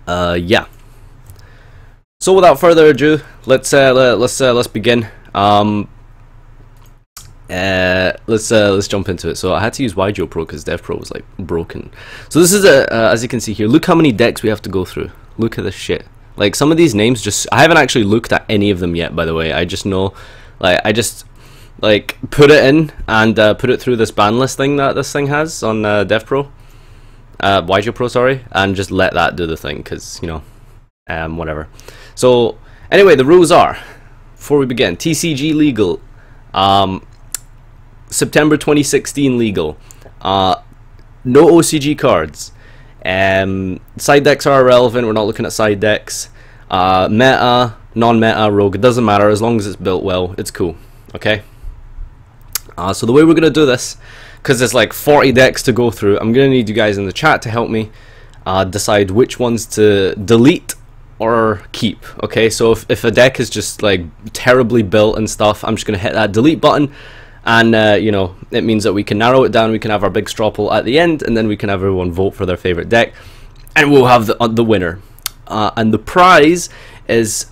Yeah. So without further ado, let's begin. Let's jump into it. So I had to use FarfaYGO Pro because Dev Pro was like broken. So this is as you can see here, look how many decks we have to go through. Look at this shit. Like some of these names, just I haven't actually looked at any of them yet. By the way, I just know, like I just like put it in and put it through this ban list thing that this thing has on Dev Pro, FarfaYGO Pro, sorry, and just let that do the thing because you know, whatever. So anyway, the rules are, before we begin, TCG legal. September 2016 legal. No OCG cards. Side decks are irrelevant. We're not looking at side decks. Meta, non-meta, rogue. It doesn't matter as long as it's built well. It's cool. Okay. So the way we're gonna do this, because there's like 40 decks to go through, I'm gonna need you guys in the chat to help me decide which ones to delete or keep. Okay. So if a deck is just like terribly built and stuff, I'm just gonna hit that delete button. And you know, it means that we can narrow it down. We can have our big straw poll at the end, and then we can have everyone vote for their favorite deck, and we'll have the winner. And the prize is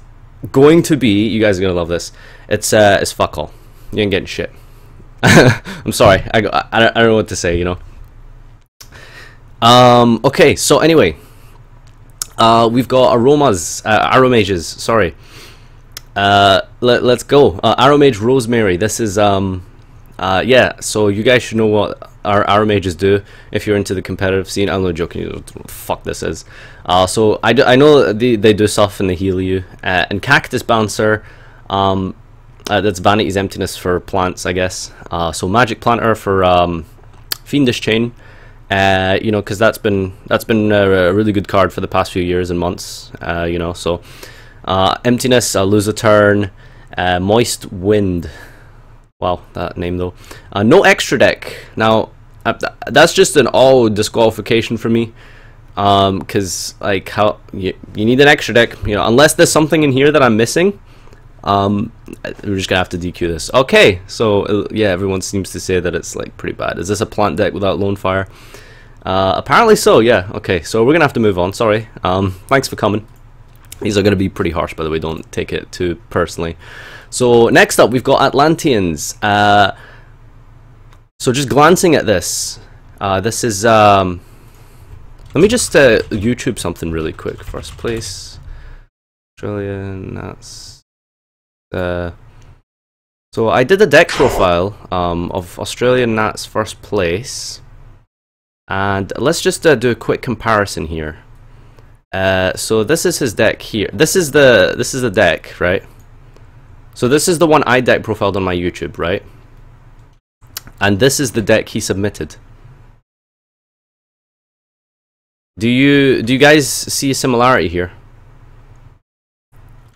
going to be, you guys are gonna love this. It's fuck all. You ain't getting shit. I'm sorry. I don't know what to say. You know. Okay. So anyway, we've got Aromages. Sorry. Let's go. Aromage Rosemary. This is yeah, so you guys should know what our Aromages do if you're into the competitive scene. I'm not joking, you know what the fuck this is. So I know they do stuff and they heal you. And Cactus Bouncer, that's Vanity's Emptiness for plants, I guess. So Magic Planter for Fiendish Chain, you know, because that's been a really good card for the past few years and months, you know. So Emptiness, lose a turn, Moist Wind. Wow, that name though. No extra deck. Now, that's just an all disqualification for me. Because like how you need an extra deck, you know, unless there's something in here that I'm missing. We're just gonna have to DQ this. Okay, so yeah, everyone seems to say that it's like pretty bad. Is this a plant deck without Lone Fire? Apparently so. Yeah. Okay, so we're gonna have to move on. Sorry. Thanks for coming. These are going to be pretty harsh, by the way, don't take it too personally. So next up, we've got Atlanteans. So just glancing at this, this is, let me just YouTube something really quick. First place, Australian, that's, so I did a deck profile of Australian Nats first place, and let's just do a quick comparison here. So this is his deck here. This is the deck, right? So this is the one I deck profiled on my YouTube, right? And this is the deck he submitted. Do you guys see a similarity here?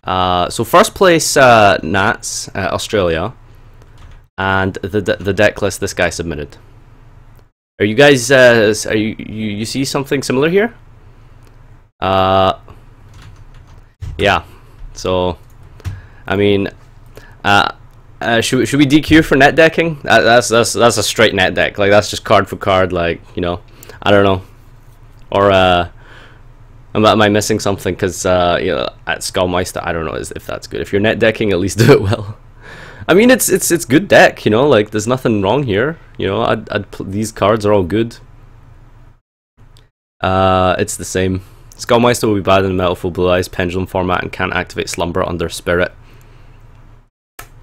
So first place Nats Australia, and the deck list this guy submitted. Are you guys you see something similar here? Yeah, so I mean, should we DQ for net decking? That's a straight net deck. Like that's just card for card. Like, you know, I don't know, or am I missing something? Because you know, at Skullmeister, I don't know if that's good. If you're net decking, at least do it well. I mean, it's good deck. You know, like there's nothing wrong here. You know, these cards are all good. It's the same. Skullmeister will be bad in the Metalful Blue Eyes Pendulum format and can't activate Slumber under Spirit.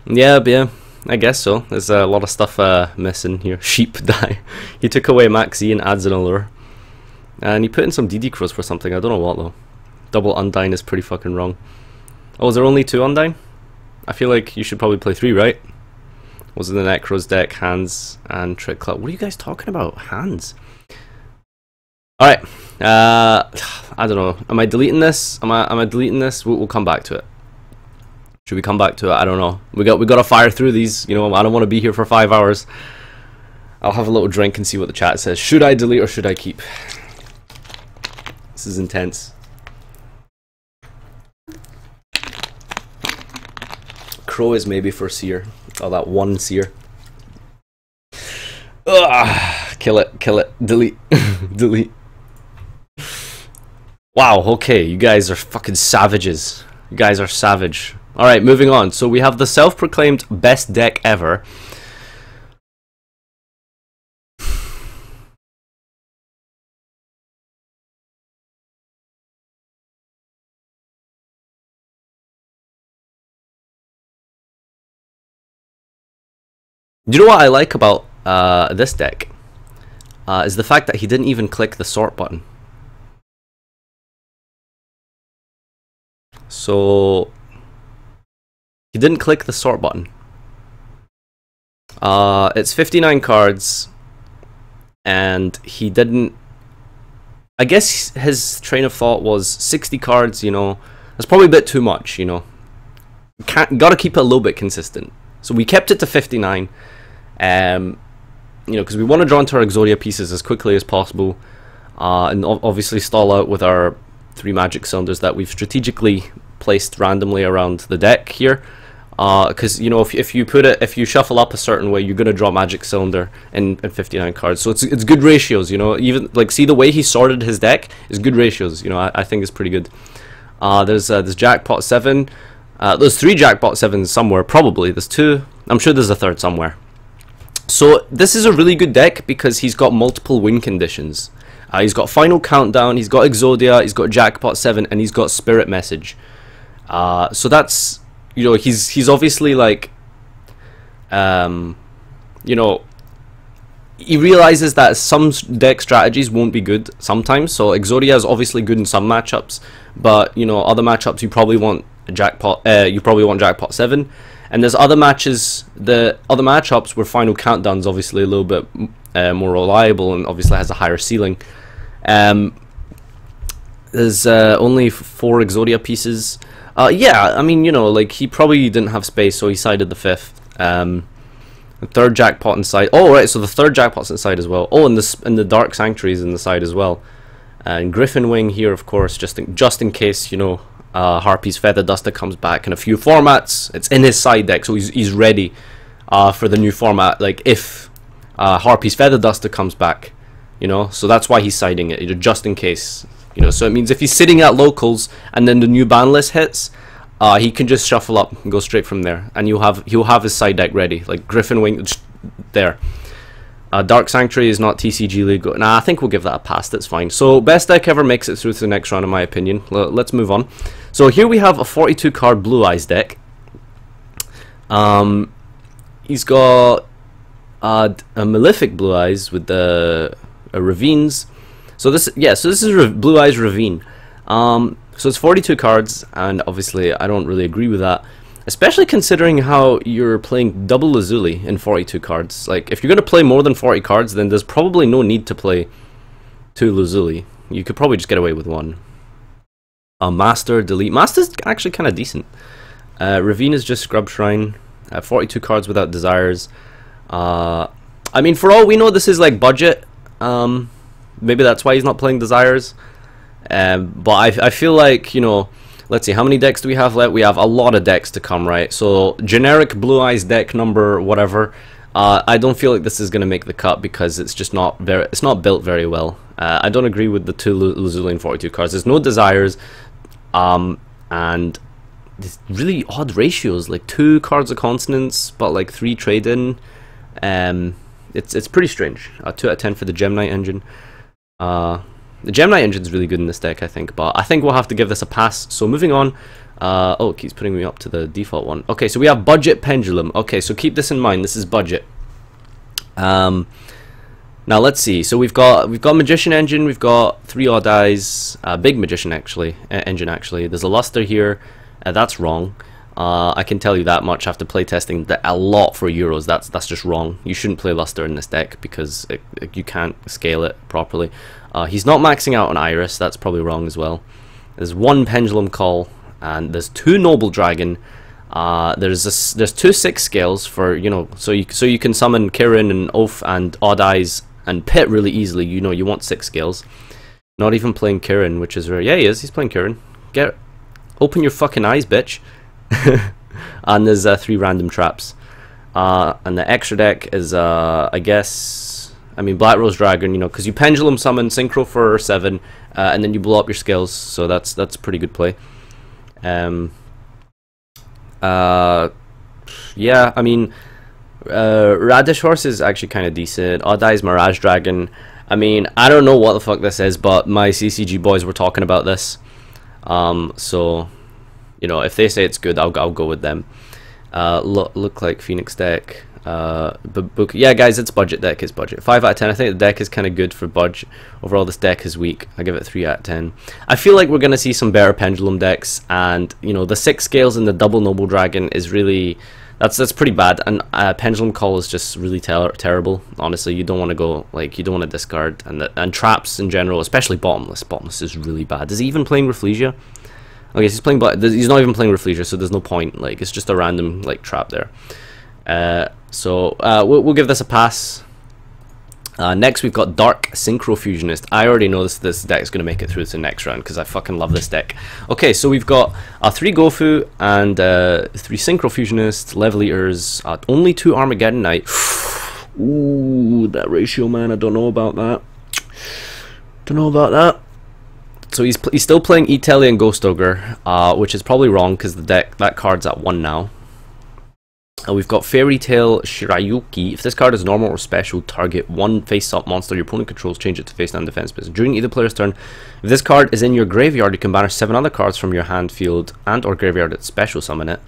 Yeah, but yeah, I guess so. There's a lot of stuff missing here. Sheep die. He took away Maxi and adds an Allure. And he put in some DD Crows for something. I don't know what though. Double Undyne is pretty fucking wrong. Oh, is there only 2 Undyne? I feel like you should probably play 3, right? Was in the Necros deck, Hands, and Trick Club. What are you guys talking about? Hands? Alright, I don't know. Am I deleting this? Am I deleting this? We'll come back to it. Should we come back to it? I don't know. We got to fire through these. You know, I don't want to be here for 5 hours. I'll have a little drink and see what the chat says. Should I delete or should I keep? This is intense. Crow is maybe for Seer. Oh, that one Seer. Ugh, kill it, delete, delete. Wow, okay, you guys are fucking savages. You guys are savage. Alright, moving on. So we have the self-proclaimed best deck ever. Do you know what I like about this deck? Is the fact that he didn't even click the sort button. So he didn't click the sort button. It's 59 cards, and he didn't. I guess his train of thought was 60 cards. You know, that's probably a bit too much. You know, gotta keep it a little bit consistent. So we kept it to 59. You know, because we want to draw into our Exodia pieces as quickly as possible, and obviously stall out with our 3 magic cylinders that we've strategically placed randomly around the deck here. Because you know, if you shuffle up a certain way, you're gonna draw magic cylinder in 59 cards. So it's good ratios. You know, even like see the way he sorted his deck is good ratios. You know, I think it's pretty good. There's jackpot 7. There's 3 jackpot 7s somewhere probably. There's 2. I'm sure there's a third somewhere. So this is a really good deck because he's got multiple win conditions. He's got Final Countdown, he's got Exodia, he's got Jackpot 7, and he's got Spirit Message. So that's, you know, he's obviously like, you know, he realizes that some deck strategies won't be good sometimes. So Exodia is obviously good in some matchups, but you know, other matchups you probably want Jackpot. You probably want Jackpot 7. And there's other matches, the other matchups where Final Countdown's obviously a little bit more reliable and obviously has a higher ceiling. There's only 4 Exodia pieces. Yeah, I mean, you know, like he probably didn't have space, so he sided the 5th. The 3rd jackpot inside. Oh, right, so the 3rd jackpot's inside as well. Oh, and the Dark Sanctuary's in the side as well. And Griffin Wing here, of course, just in case, you know, Harpy's Feather Duster comes back in a few formats. It's in his side deck, so he's ready for the new format. Like if Harpy's Feather Duster comes back, you know, so that's why he's siding it, just in case, you know. So it means if he's sitting at locals and then the new ban list hits, he can just shuffle up and go straight from there, and he'll have his side deck ready, like Griffin Wing there. Dark Sanctuary is not TCG legal. Nah, I think we'll give that a pass. That's fine. So best deck ever makes it through to the next round, in my opinion. Let's move on. So here we have a 42 card Blue Eyes deck. He's got a Malefic Blue Eyes with the Ravines. So this is Blue Eyes Ravine. So it's 42 cards, and obviously I don't really agree with that. Especially considering how you're playing double Lazuli in 42 cards. Like, if you're going to play more than 40 cards, then there's probably no need to play 2 Lazuli. You could probably just get away with 1. Master, Delete. Master's actually kind of decent. Ravine is just Scrub Shrine. 42 cards without desires. I mean, for all we know, this is like budget. Maybe that's why he's not playing desires. But I feel like, you know, let's see, how many decks do we have left? We have a lot of decks to come, right? So, generic Blue Eyes deck number whatever. I don't feel like this is going to make the cut because it's just not built very well. I don't agree with the 2 Lazulian 42 cards. There's no desires, and there's really odd ratios, like 2 cards of consonants, but like 3 trade-in. It's pretty strange. 2 out of 10 for the Gemini engine. The Gemini engine is really good in this deck, I think, but I think we'll have to give this a pass. So moving on. Oh, it keeps putting me up to the default one. Okay, so we have Budget Pendulum. Okay, so keep this in mind. This is budget. Now let's see. So we've got Magician engine. We've got 3 odd eyes. Big Magician engine actually. There's a Luster here. That's wrong. I can tell you that much after playtesting a lot for Euros. That's just wrong. You shouldn't play Luster in this deck because you can't scale it properly. He's not maxing out on Iris. That's probably wrong as well. There's 1 Pendulum Call, and there's 2 Noble Dragon. There's 2 6 scales for, you know, so you can summon Kirin and Oath and Odd Eyes and Pit really easily. You know, you want 6 scales. Not even playing Kirin, which is rare. Yeah, he is. He's playing Kirin. Open your fucking eyes, bitch. And there's 3 random traps. And the extra deck is I guess I mean, Black Rose Dragon, you know, because you pendulum summon synchro for 7, and then you blow up your skills, so that's pretty good play. Yeah, I mean, Radish Horse is actually kind of decent. Odd Eyes Mirage Dragon. I mean, I don't know what the fuck this is, but my CCG boys were talking about this. So, you know, if they say it's good, I'll go with them. Look like Phoenix deck. Book. Yeah, guys, it's budget deck. It's budget. 5 out of 10. I think the deck is kind of good for budget. Overall, this deck is weak. I give it 3 out of 10. I feel like we're gonna see some better pendulum decks, and you know, the 6 scales and the double noble dragon is really that's pretty bad. And pendulum call is just really terrible. Honestly, you don't want to go like you don't want to discard, and traps in general, especially bottomless. Bottomless is really bad. Is he even playing Rafflesia? Okay, he's playing, but he's not even playing Rafflesia, so there's no point. Like, it's just a random like trap there. So we'll give this a pass. Next we've got Dark Synchro Fusionist. I already know this deck is going to make it through to the next round because I fucking love this deck. Okay, so we've got 3 Gofu and 3 Synchro Fusionists, Level Eaters, only 2 Armageddon Knight. Ooh, that ratio, man, I don't know about that. Don't know about that. So he's still playing Italy and Ghost Ogre, which is probably wrong because that card's at 1 now. We've got Fairy Tale Shirayuki. If this card is normal or special, target 1 face-up monster your opponent controls, change it to face-down defense business. During either player's turn, if this card is in your graveyard, you can banish 7 other cards from your hand, field, and or graveyard that special summon it.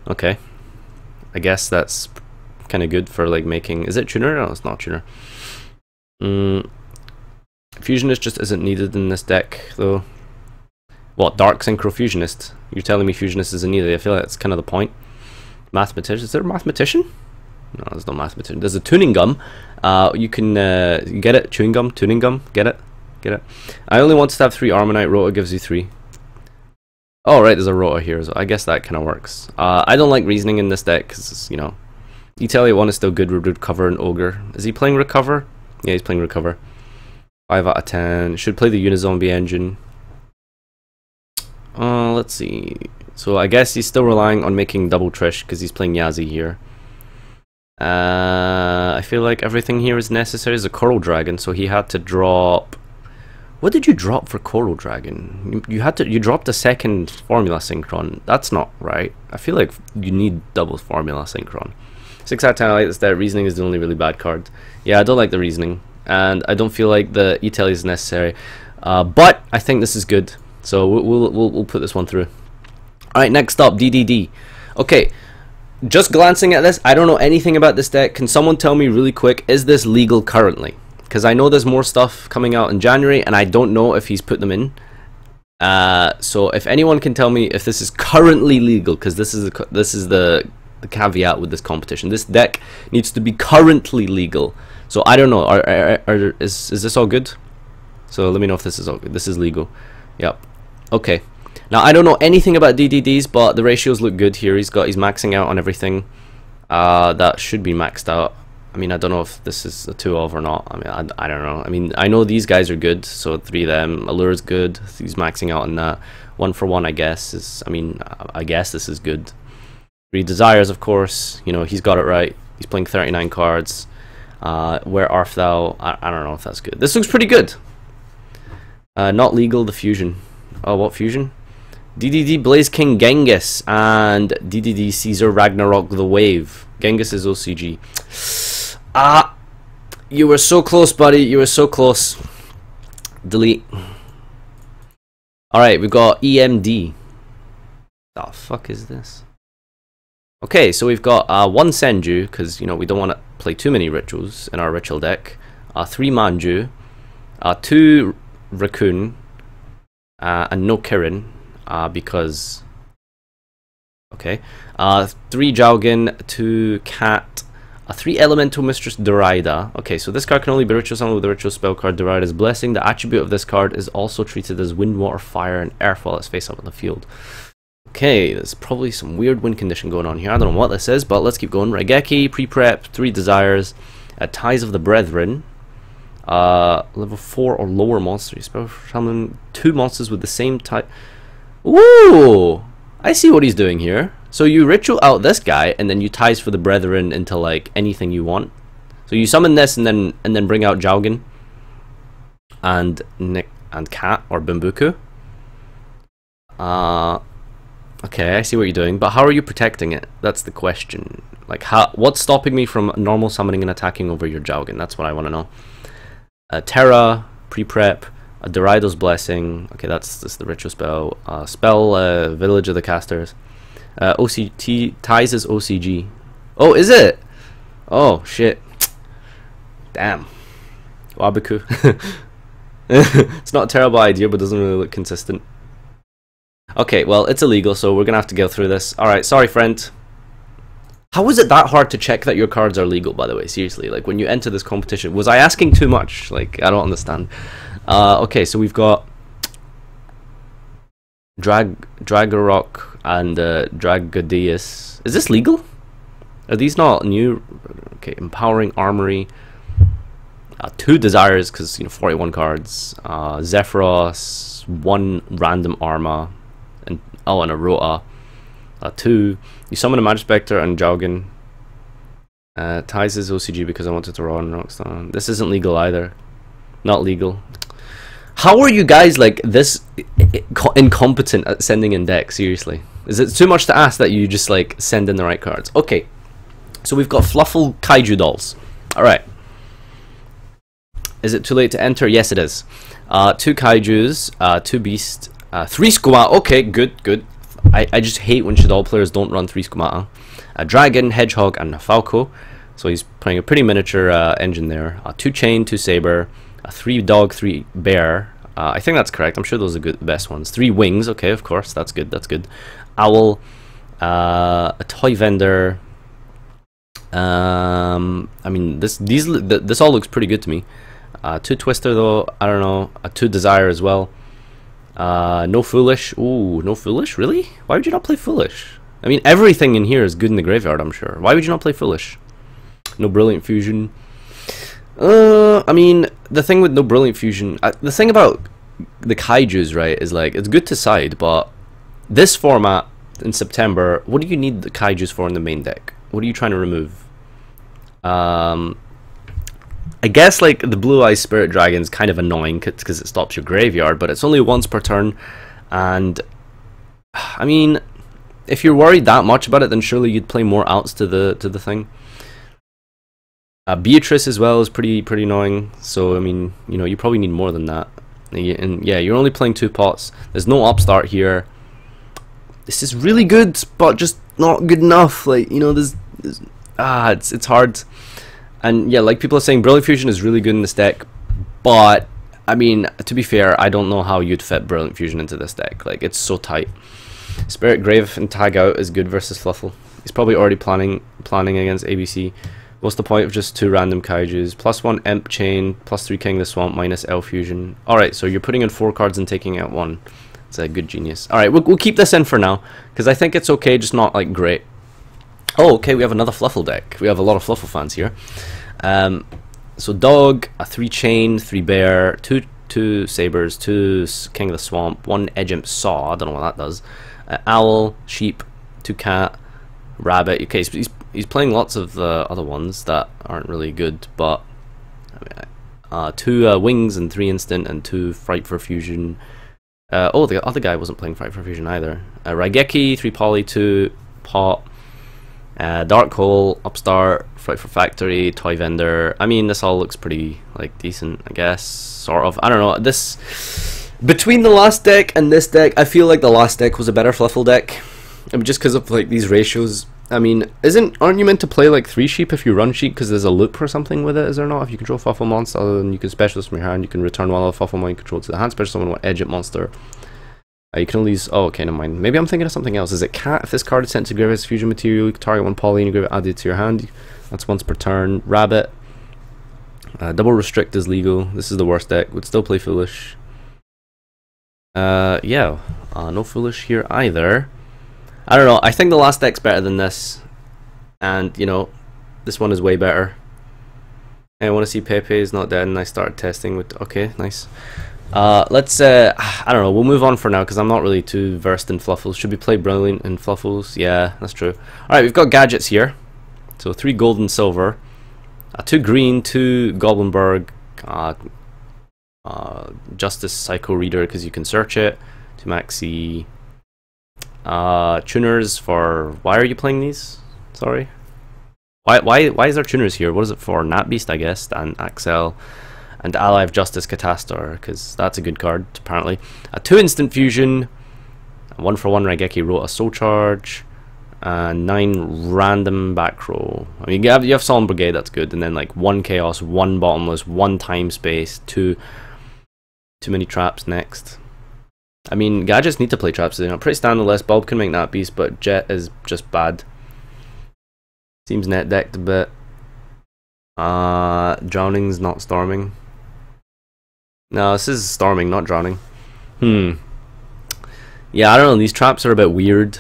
Okay. I guess that's kind of good for like making... Is it Tuner? No, it's not Tuner. Fusionist just isn't needed in this deck, though. What, Dark Synchro Fusionist? You're telling me Fusionist isn't needed? I feel like that's kind of the point. Mathematician? Is there a mathematician? No, there's no mathematician. There's a tuning gum. You can get it. Chewing gum, tuning gum. Get it? Get it? I only want to have 3 Armonite. Rota gives you 3. Oh, right, there's a Rota here, so I guess that kind of works. I don't like reasoning in this deck because, you know, Italy 1 is still good with Recover and Ogre. Is he playing Recover? Yeah, he's playing Recover. 5 out of 10. Should play the Unizombie engine. Let's see. So I guess he's still relying on making double Trish because he's playing Yazi here. I feel like everything here is necessary. Is a Coral Dragon, so he had to drop... What did you drop for Coral Dragon? You dropped a second Formula Synchron. That's not right. I feel like you need double Formula Synchron. 6 out of 10, I like this deck. Reasoning is the only really bad card. Yeah, I don't like the Reasoning. And I don't feel like the Italy is necessary. But I think this is good. So we'll put this one through. Alright, next up, DDD. Okay, just glancing at this, I don't know anything about this deck. Can someone tell me really quick, is this legal currently? Because I know there's more stuff coming out in January, and I don't know if he's put them in. So if anyone can tell me if this is currently legal, because this is the caveat with this competition. This deck needs to be currently legal. So I don't know, is this all good? So let me know if this is all good. This is legal. Yep. Okay. Now I don't know anything about DDDs, but the ratios look good here. He's maxing out on everything. That should be maxed out. I mean, I don't know if this is a 2 of or not. I mean, I don't know. I mean, I know these guys are good, so 3 of them. Allure's good. He's maxing out on that. 1 for 1, I guess is. I mean, I guess this is good. 3 Desires, of course. You know, he's got it right. He's playing 39 cards. Where art thou? I don't know if that's good. This looks pretty good. Not legal. The fusion. Oh, what fusion? DDD Blaze King Genghis and DDD Caesar Ragnarok the Wave. Genghis is OCG. You were so close, buddy. You were so close. Delete. Alright, we've got EMD. The fuck is this? Okay, so we've got 1 Senju, because, you know, we don't want to play too many rituals in our ritual deck. 3 Manju. 2 Raccoon. And no Kirin. Because... Okay. 3 Jaugen, 2 Cat, 3 Elemental Mistress Derida. Okay, so this card can only be ritual summoned with the ritual spell card Derida's Blessing. The attribute of this card is also treated as wind, water, fire, and earth while it's face up on the field. Okay, there's probably some weird win condition going on here. I don't know what this is, but let's keep going. Raigeki, Pre-Prep, 3 Desires, Ties of the Brethren, level 4 or lower monster. You spell summon 2 monsters with the same type. Ooh! I see what he's doing here. So you ritual out this guy, and then you Ties for the Brethren into like anything you want. So you summon this and then bring out Jaugen and Nick and Cat or Bambuku. Okay, I see what you're doing, but how are you protecting it? That's the question. Like, what's stopping me from normal summoning and attacking over your Jaugen? That's what I want to know. Terra, pre-prep, a Doraido's Blessing. Okay, that's the ritual spell. Village of the Casters. OCT ties as OCG. Oh, is it? Oh shit! Damn. Wabiku. It's not a terrible idea, but doesn't really look consistent. Okay, well, it's illegal, so we're gonna have to go through this. Alright, sorry, friend. How is it that hard to check that your cards are legal, by the way? Seriously, like, when you enter this competition, was I asking too much? Like, I don't understand. Okay, so we've got Dragorok and Dragodius. Is this legal? Are these not new? Okay, Empowering Armory. 2 Desires, because, you know, 41 cards. Zephyros, 1 Random Arma. And a Rota. 2. You summon a Magic Spectre and Jaugen. Ties his OCG because I wanted to run Rockstar. This isn't legal either. Not legal. How are you guys like this incompetent at sending in decks? Seriously, is it too much to ask that you just like send in the right cards? Okay, so we've got Fluffle Kaiju dolls. All right. Is it too late to enter? Yes, it is. 2 Kaijus, 2 Beast, 3 Squamata. Okay, good. I just hate when Shaddoll players don't run 3 Squamata. A Dragon, Hedgehog, and a Falco. So he's playing a pretty miniature engine there. 2 Chain, 2 Saber, 3 Dog, 3 Bear. I think that's correct. I'm sure those are the best ones. 3 Wings. Okay, of course. That's good. Owl, a Toy Vendor. I mean, this all looks pretty good to me. 2 Twister though. I don't know. A 2 Desire as well. No Foolish. Ooh, no Foolish? Really? Why would you not play Foolish? I mean, everything in here is good in the graveyard, I'm sure. Why would you not play Foolish? No Brilliant Fusion. I mean, the thing with no Brilliant Fusion, the thing about the Kaijus, right, is like, it's good to side, but this format in September, what do you need the Kaijus for in the main deck? What are you trying to remove? I guess like the Blue Eyes Spirit Dragon's kind of annoying because it stops your graveyard, but it's only once per turn, and I mean, if you're worried that much about it, then surely you'd play more outs to the thing. Beatrice as well is pretty annoying, so I mean, you know, you probably need more than that. And yeah, you're only playing 2 pots. There's no upstart here. This is really good, but just not good enough. Like, you know, it's hard. And yeah, like people are saying, Brilliant Fusion is really good in this deck, but I mean, to be fair, I don't know how you'd fit Brilliant Fusion into this deck. Like, it's so tight. Spirit Grave and Tag Out is good versus Fluffle. He's probably already planning against ABC. What's the point of just 2 random Kaijus? +1 Imp Chain, +3 King the Swamp, -L Fusion. Alright, so you're putting in 4 cards and taking out 1. It's a good genius. Alright, we'll keep this in for now, because I think it's okay, just not like great. Oh, okay, we have another Fluffle deck. We have a lot of Fluffle fans here. So Dog, a 3 Chain, 3 Bear, 2 Sabers, 2 King of the Swamp, 1 Edge Imp Saw, I don't know what that does. Owl, Sheep, 2 Cat, Rabbit. Okay, so he's playing lots of the other ones that aren't really good, but I mean, 2 Wings and 3 Instant and 2 Fright for Fusion. Oh, the other guy wasn't playing Fright for Fusion either. Raigeki, 3 Poly, 2 Pot, Dark Hole, Upstart, Fright for Factory, Toy Vendor. I mean, this all looks pretty like decent, I guess, sort of. I don't know. This, between the last deck and this deck, I feel like the last deck was a better Fluffle deck. I mean, just because of like these ratios. I mean, aren't you meant to play like 3 Sheep if you run Sheep because there's a loop or something with it? Is there not? If you control Fluffle monster, then you can specialist from your hand. You can return one of the Fluffle you control to the hand. Special summon one Edge It monster. You can only use. Oh, okay, never mind. Maybe I'm thinking of something else. Is it Cat? If this card is sent to graveyard as fusion material, you can target 1 poly and you grab it added to your hand. That's once per turn. Rabbit. Double Restrict is legal. This is the worst deck. Would still play Foolish. Yeah. No Foolish here either. I don't know. I think the last deck's better than this, and you know, this one is way better. I want to see Pepe is not dead, and I started testing with. Okay, nice. Let's. I don't know. We'll move on for now because I'm not really too versed in Fluffles. Should we play Brilliant in Fluffles? Yeah, that's true. All right, we've got gadgets here. So 3 gold and silver. 2 green, 2 Goblinberg, Justice Psycho Reader because you can search it, 2 maxi, tuners for, why are you playing these? Sorry. Why is there tuners here? What is it for? Nat Beast, I guess, and Axel, and Ally of Justice Catastor, because that's a good card, apparently. 2 instant fusion, 1-for-1 Raigeki Rota Soul Charge, 9 random back row. I mean, you have Solemn Brigade, that's good, and then like 1 chaos, 1 bottomless, 1 time space, 2 too many traps next. I mean, gadgets need to play traps. They're pretty standard list. Bulb can make that beast, but Jet is just bad. Seems net decked a bit. Drowning's not storming. No, this is storming, not drowning. Yeah, I don't know. These traps are a bit weird.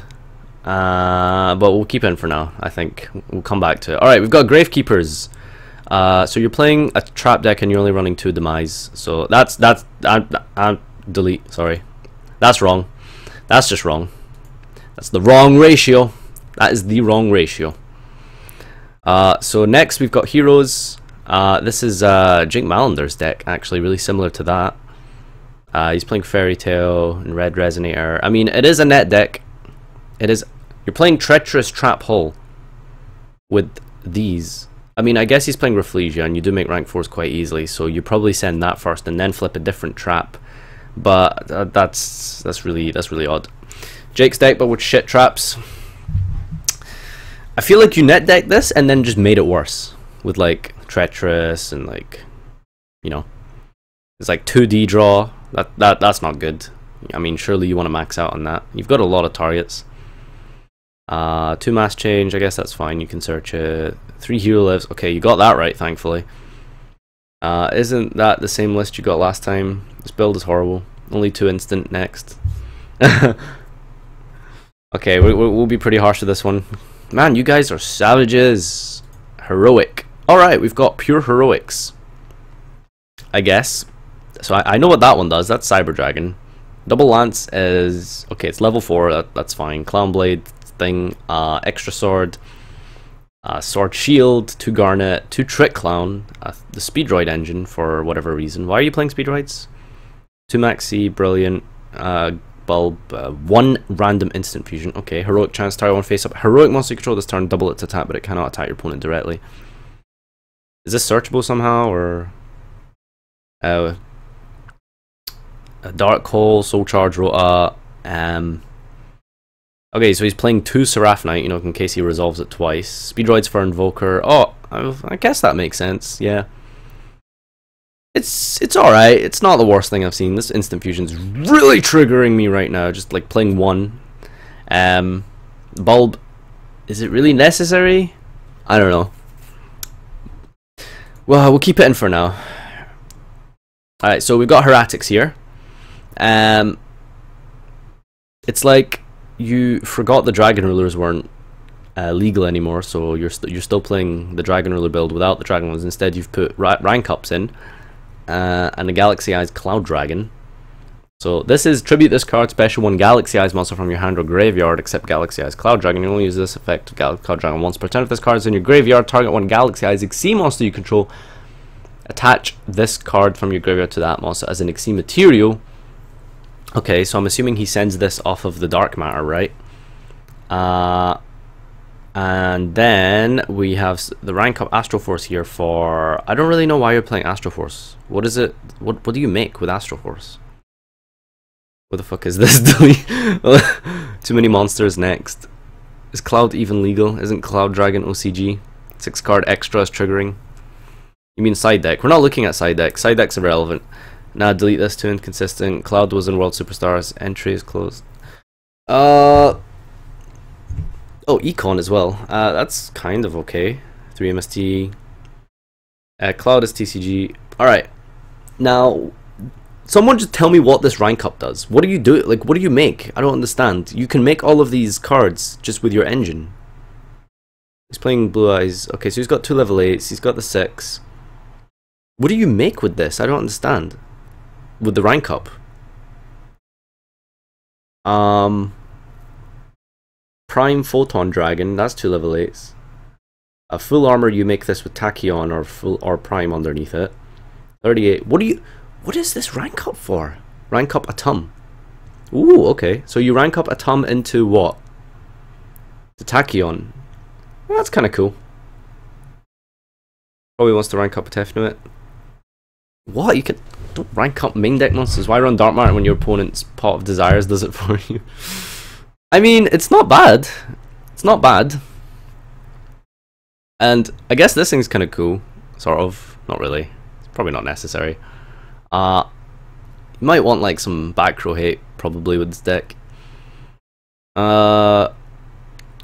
But we'll keep it in for now. I think we'll come back to it. All right, we've got Gravekeepers. So you're playing a trap deck and you're only running 2 demise. So that's delete. Sorry, that's wrong. That's just wrong. That's the wrong ratio. That is the wrong ratio. So next we've got heroes. This is Jake Malander's deck, actually, really similar to that. He's playing Fairy Tale and Red Resonator. I mean, it is a net deck. It is. You're playing Treacherous Trap Hole with these. I mean, I guess he's playing Rafflesia, and you do make rank 4s quite easily, so you probably send that first and then flip a different trap. But that's really odd. Jake's deck, but with shit traps. I feel like you net decked this and then just made it worse with like Treacherous and like, you know, it's like 2D draw. That's not good. I mean, surely you want to max out on that. You've got a lot of targets. 2 mass change, I guess that's fine. You can search it. 3 hero lives. Okay, you got that right, thankfully. Isn't that the same list you got last time? This build is horrible. Only 2 instant next. Okay, we'll be pretty harsh with this one. Man, you guys are savages. Heroic. Alright, we've got pure heroics, I guess. So I know what that one does. That's Cyber Dragon. Double Lance is... okay, it's level 4. That's fine. Clown Blade thing. Extra Sword. Sword Shield. 2 Garnet. 2 Trick Clown. The Speedroid engine for whatever reason. Why are you playing Speedroids? 2 Maxi. Brilliant. Bulb. 1 random instant fusion. Okay, heroic chance target 1 face up. Heroic monster you control this turn, double its attack, but it cannot attack your opponent directly. Is this searchable somehow, or a Dark Hole, Soul Charge Rota. Okay, so he's playing 2 Seraph Knight, you know, in case he resolves it twice. Speedroids for Invoker. Oh, I guess that makes sense. Yeah. It's alright. It's not the worst thing I've seen. This instant fusion's really triggering me right now. Just like playing 1. Bulb. Is it really necessary? I don't know. Well, we'll keep it in for now. Alright, so we've got Heretics here. It's like you forgot the Dragon Rulers weren't legal anymore, so you're still playing the Dragon Ruler build without the Dragon ones. Instead, you've put rank ups in. And the Galaxy Eyes Cloud Dragon. So this is tribute this card, special 1 Galaxy Eyes monster from your hand or graveyard, except Galaxy Eyes Cloud Dragon. You only use this effect Cloud Dragon once per turn. If this card is in your graveyard, target 1 Galaxy Eyes Xyz monster you control. Attach this card from your graveyard to that monster as an Xyz material. Okay, so I'm assuming he sends this off of the Dark Matter, right? And then we have the rank up Astro Force here for... I don't really know why you're playing Astro Force. What is it? What do you make with Astro Force? What the fuck is this? Too many monsters next. Is Cloud even legal? Isn't Cloud Dragon OCG? 6 card extra is triggering. You mean side deck? We're not looking at side deck. Side deck's irrelevant. Nah, delete this, too inconsistent. Cloud was in World Superstars. Entry is closed. Oh, Econ as well. That's kind of okay. 3 MST. Cloud is TCG. Alright. Now, someone just tell me what this rank up does. What do you do? Like, what do you make? I don't understand. You can make all of these cards just with your engine. He's playing Blue Eyes. Okay, so he's got 2 level 8s. He's got the 6. What do you make with this? I don't understand. With the rank up. Prime Photon Dragon, that's 2 level 8s. A full armor, you make this with Tachyon or full or prime underneath it. 38. What is this rank up for? Rank up Atum. Ooh, okay. So you rank up Atum into what? The Tachyon. Well, that's kind of cool. Probably wants to rank up a Tefnuit. What? You can don't rank up main deck monsters. Why run Dark Matter when your opponent's Pot of Desires does it for you? I mean, it's not bad. It's not bad. And I guess this thing's kind of cool. Sort of. Not really. It's probably not necessary. You might want like some back row hate probably with this deck.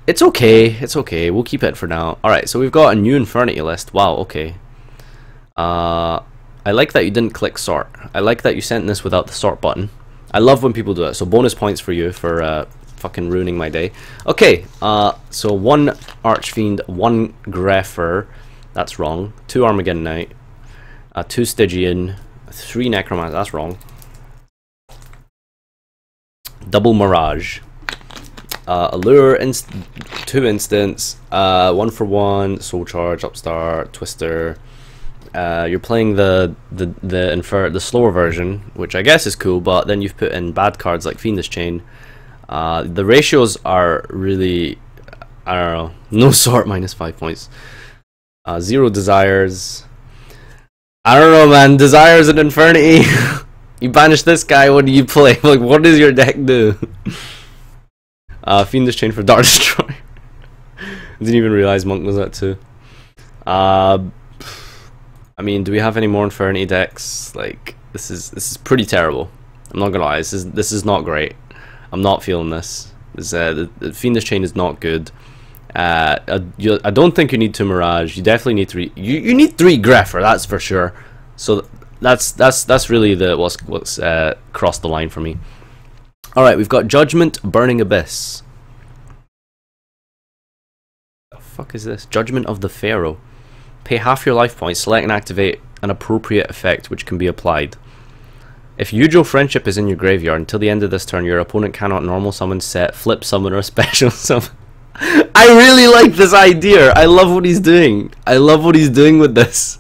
It's okay. It's okay. We'll keep it for now. Alright, so we've got a new Infernity list. Wow, okay. I like that you didn't click sort. I like that you sent this without the sort button. I love when people do it. So bonus points for you for fucking ruining my day. Okay, so 1 Archfiend, 1 Grepher. That's wrong. 2 Armageddon Knight. 2 Stygian. 3 Necromancer. That's wrong. Double Mirage. Allure, 2 instants. 1 for 1. Soul Charge, Upstart, Twister. You're playing the slower version, which I guess is cool, but then you've put in bad cards like Fiendish Chain. The ratios are really, I don't know, no sort minus 5 points. 0 Desires. I don't know, man. Desires and Infernity. You banish this guy, what do you play? Like, what does your deck do? Fiendish Chain for Dark Destroyer. Didn't even realize Monk was that too. I mean, do we have any more Infernity decks? Like, this is pretty terrible. I'm not gonna lie, this is not great. I'm not feeling this. The Fiendish Chain is not good. I don't think you need 2 Mirage. You definitely need 3. You need 3 Grepher, that's for sure. So that's really what's crossed the line for me. All right, we've got Judgment, Burning Abyss. What the fuck is this? Judgment of the Pharaoh. Pay half your life points, select and activate an appropriate effect which can be applied. If Yujo Friendship is in your graveyard, until the end of this turn, your opponent cannot normal summon, set, flip summon, or special summon. I really like this idea. I love what he's doing. I love what he's doing with this.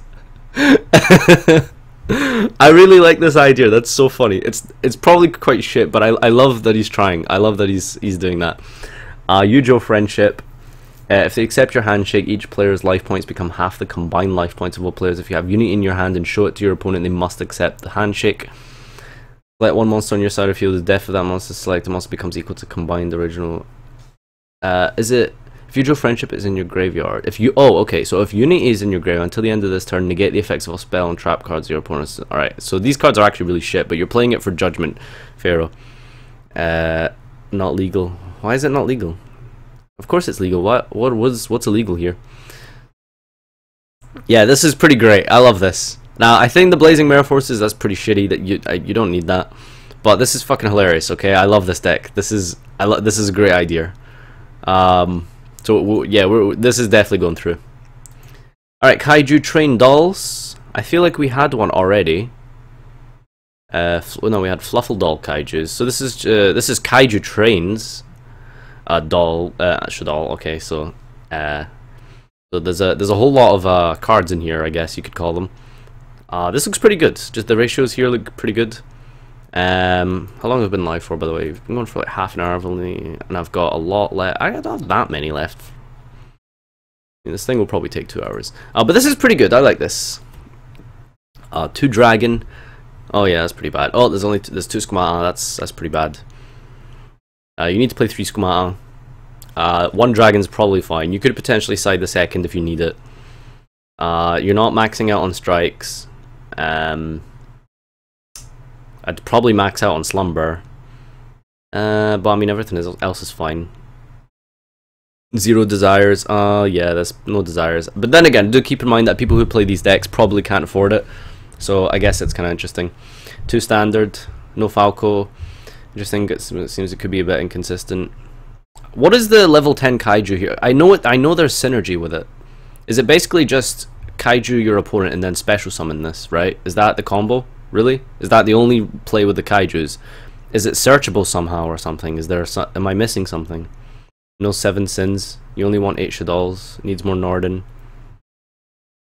I really like this idea. That's so funny. It's probably quite shit, but I love that he's trying. I love that he's doing that. Yujo Friendship. If they accept your handshake, each player's life points become half the combined life points of all players. If you have Unity in your hand and show it to your opponent, they must accept the handshake. Let 1 monster on your side of field, the death of that monster select, the monster becomes equal to combined original. Is it... If Yujo Friendship is in your graveyard, okay, so if Unity is in your graveyard, until the end of this turn, negate the effects of a spell and trap cards of your opponents. Alright, so these cards are actually really shit, but you're playing it for Judgment, Pharaoh. Not legal. Why is it not legal? Of course it's legal. What's illegal here? Yeah, this is pretty great. I love this. Now, I think the Blazing Mirror Forces, that's pretty shitty. That you don't need that. But this is fucking hilarious. Okay, I love this deck. This is a great idea. So yeah, this is definitely going through. All right, Kaiju Train Dolls. I feel like we had one already. No, we had Fluffle Doll Kaijus. So this is Kaiju Trains. Doll, Shadal. Okay, so there's a whole lot of cards in here, I guess you could call them. This looks pretty good. Just the ratios here look pretty good. How long have I been live for, by the way? We've been going for like half an hour only, and I've got a lot left. I don't have that many left. I mean, this thing will probably take 2 hours. But this is pretty good. I like this. 2 Dragon. Oh yeah, that's pretty bad. Oh, there's 2 Schemata. That's pretty bad. You need to play 3 Schemata. 1 Dragon's probably fine. You could potentially side the second if you need it. You're not maxing out on strikes. I'd probably max out on Slumber. But I mean, everything else is fine. 0 Desires. Yeah, there's no Desires. But then again, do keep in mind that people who play these decks probably can't afford it. So I guess it's kind of interesting. 2 Standard. No Falco. Interesting. It seems it could be a bit inconsistent. What is the level 10 Kaiju here? I know there's synergy with it. Is it basically just Kaiju your opponent and then special summon this, right? Is that the combo? Really? Is that the only play with the Kaijus? Is it searchable somehow or something? Am I missing something? No 7 Sins. You only want 8 Shadals. Needs more Norden.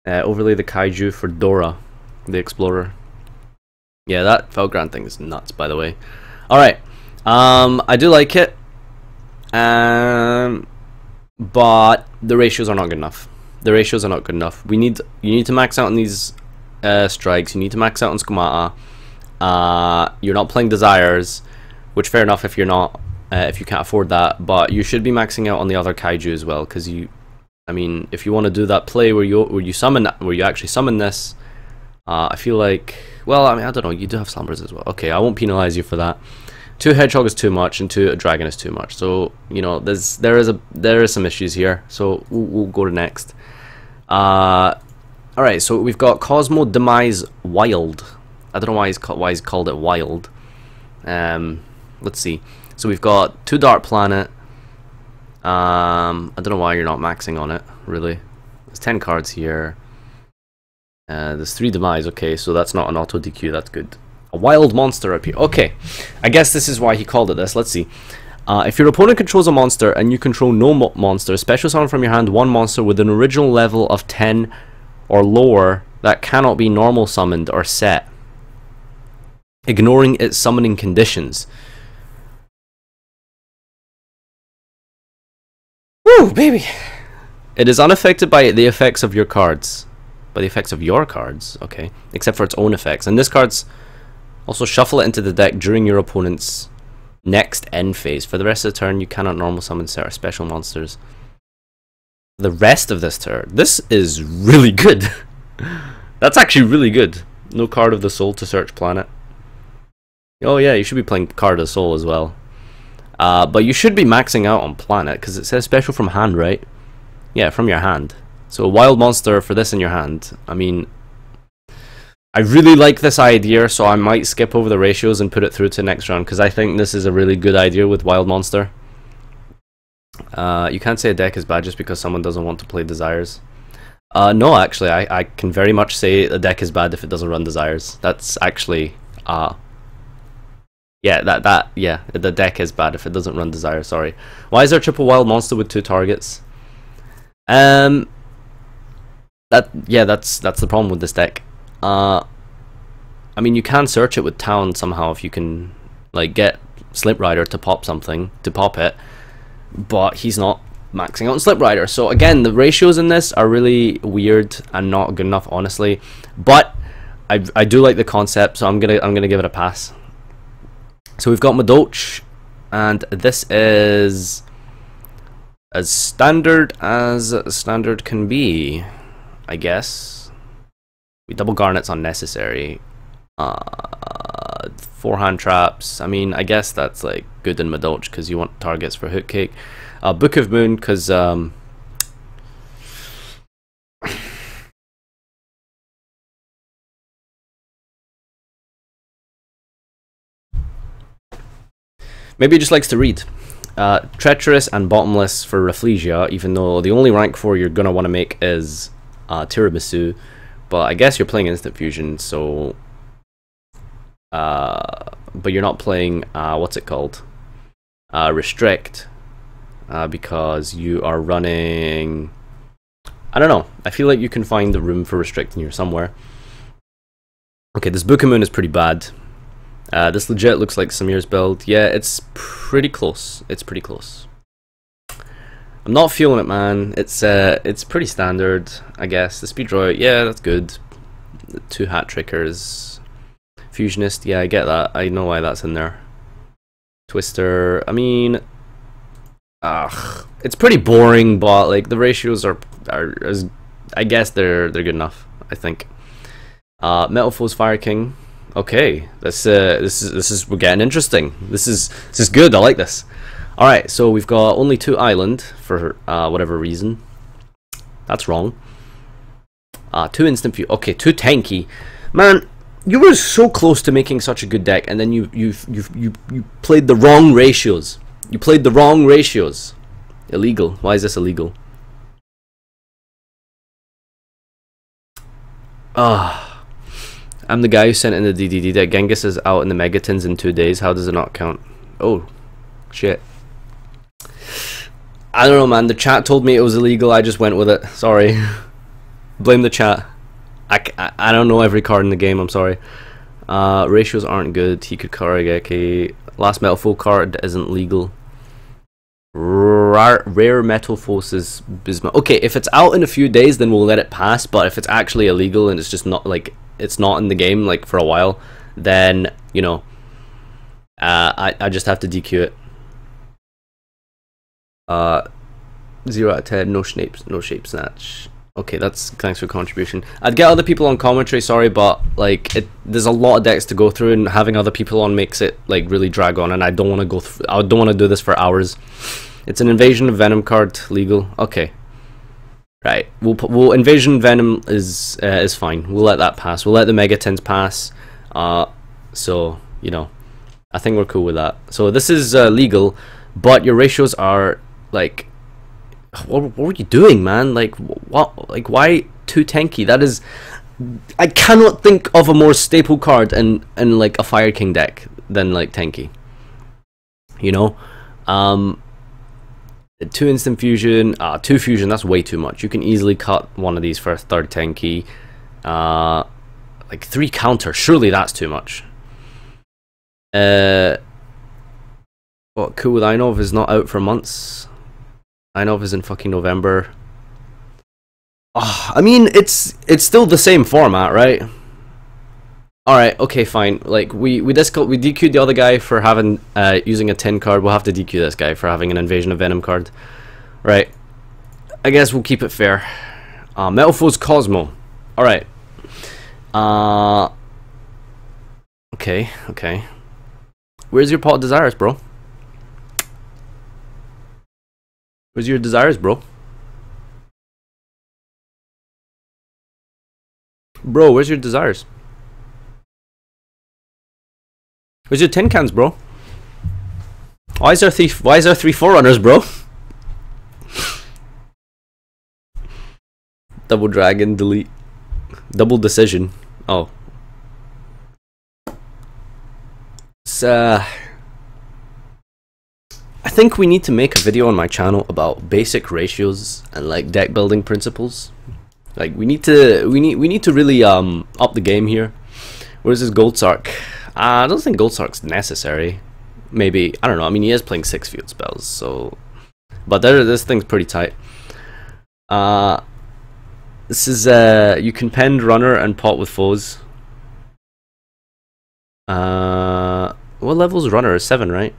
Overlay the kaiju for Dora, the explorer. Yeah, that Felgrand thing is nuts, by the way. Alright, I do like it, but the ratios are not good enough. The ratios are not good enough. You need to max out on these strikes. You need to max out on Skomata. You're not playing Desires, which fair enough if you're not, if you can't afford that. But you should be maxing out on the other kaiju as well, because I mean, if you want to do that play where you actually summon this, I feel like, well, I mean, I don't know. You do have slumbers as well. Okay, I won't penalize you for that. 2 hedgehog is too much, and 2 dragon is too much. So you know, there is some issues here. So we'll go to next. Alright, so we've got Cosmo Demise Wild. I don't know why he's called it Wild. Let's see. So we've got 2 Dark Planet. I don't know why you're not maxing on it, really. There's 10 cards here. There's 3 Demise, okay, so that's not an auto DQ, that's good. A Wild Monster appear. Okay, I guess this is why he called it this. Let's see. If your opponent controls a monster and you control no monster, special summon from your hand 1 monster with an original level of 10 or lower that cannot be normal summoned or set, ignoring its summoning conditions. Woo, baby! It is unaffected by the effects of your cards. By the effects of your cards, okay. Except for its own effects. And this card's also shuffle it into the deck during your opponent's next end phase. For the rest of the turn, you cannot normal summon set or special monsters. The rest of this turn. This is really good. That's actually really good. No card of the soul to search planet. Oh yeah, you should be playing card of the soul as well. But you should be maxing out on planet, because it says special from hand, right? Yeah, from your hand. So a wild monster for this in your hand. I mean, I really like this idea, so I might skip over the ratios and put it through to next round, because I think this is a really good idea with wild monster. You can't say a deck is bad just because someone doesn't want to play Desires. No, actually, I can very much say a deck is bad if it doesn't run Desires. That's actually, yeah, yeah, the deck is bad if it doesn't run Desires, sorry. Why is there triple wild monster with 2 targets? Yeah, that's the problem with this deck. I mean, you can search it with Town somehow if you can, like, get Slip Rider to pop something, to pop it, but he's not maxing out on Slip Rider. So again, the ratios in this are really weird and not good enough, honestly. But I do like the concept, so I'm gonna give it a pass. So we've got Madoch, and this is as standard can be, I guess. We double Garnet's unnecessary. 4 hand traps. I mean, I guess that's like good in Madoch because you want targets for Hook Cake. Book of Moon because maybe he just likes to read. Treacherous and Bottomless for Rafflesia, even though the only rank 4 you're gonna want to make is Tiramisu. But I guess you're playing Instant Fusion, so but you're not playing what's it called? Restrict, because you are running, I don't know, I feel like you can find the room for Restrict in here somewhere. Okay, this Book of Moon is pretty bad. This legit looks like Samir's build. Yeah, it's pretty close. It's pretty close. I'm not feeling it, man. It's pretty standard, I guess. The Speed Droid, yeah, that's good. The 2 Hat Trickers. Fusionist, yeah, I get that. I know why that's in there. Twister, I mean, it's pretty boring, but like the ratios are as, I guess they're good enough, I think. Metal Foes Fire King. Okay, this is we're getting interesting. This is good. I like this. All right, so we've got only 2 island for whatever reason. That's wrong. 2 instant view. Okay, 2 tanky. Man, you were so close to making such a good deck, and then you played the wrong ratios. You played the wrong ratios. Illegal. Why is this illegal? I'm the guy who sent in the DDD deck. Genghis is out in the Megatons in 2 days. How does it not count? Oh, shit. I don't know, man. The chat told me it was illegal. I just went with it. Sorry. Blame the chat. I don't know every card in the game, I'm sorry. Ratios aren't good. He could Karageki. Last Metal Foe card isn't legal. Rare Metal Force is Bismuth. Okay, if it's out in a few days, then we'll let it pass. But if it's actually illegal and it's just not like it's not in the game like for a while, then you know, I just have to DQ it. 0 out of 10. No shape snatch. Okay, that's thanks for contribution. I'd get other people on commentary, sorry, but like there's a lot of decks to go through, and having other people on makes it like really drag on, and I don't want to go through. I don't want to do this for hours. It's an Invasion of Venom card, legal. Okay, right. We'll Invasion Venom is fine. We'll let that pass. We'll let the Megatins pass. So you know, I think we're cool with that. So this is legal, but your ratios are like. What were you doing, man? Like what? Like why too tanky? That is, I cannot think of a more staple card in like a Fire King deck than like tanky. You know, 2 instant fusion, 2 fusion. That's way too much. You can easily cut one of these for a 3rd tanky. Like 3 counter. Surely that's too much. What Cool with Einov is not out for months. Einov is in fucking November. Oh, I mean, it's still the same format, right? All right, okay, fine. Like we DQ'd the other guy for having using a 10 card. We'll have to DQ this guy for having an Invasion of Venom card, right? I guess we'll keep it fair. Metal Foe's Cosmo. All right. Okay. Where's your Pot of Desires, bro? Where's your desires, bro? Bro, where's your desires? Where's your tin cans, bro? Why is there 3 Forerunners, bro? Double Dragon, delete. Double Decision. Oh. It's, I think we need to make a video on my channel about basic ratios and like deck building principles. Like we need to really up the game here. Where's this Gold Sark? I don't think Gold Sark's necessary. Maybe, I don't know. I mean, he is playing 6 field spells, so but this thing's pretty tight. This is you can Pend Runner and Pot with Foes. What level's Runner? 7, right?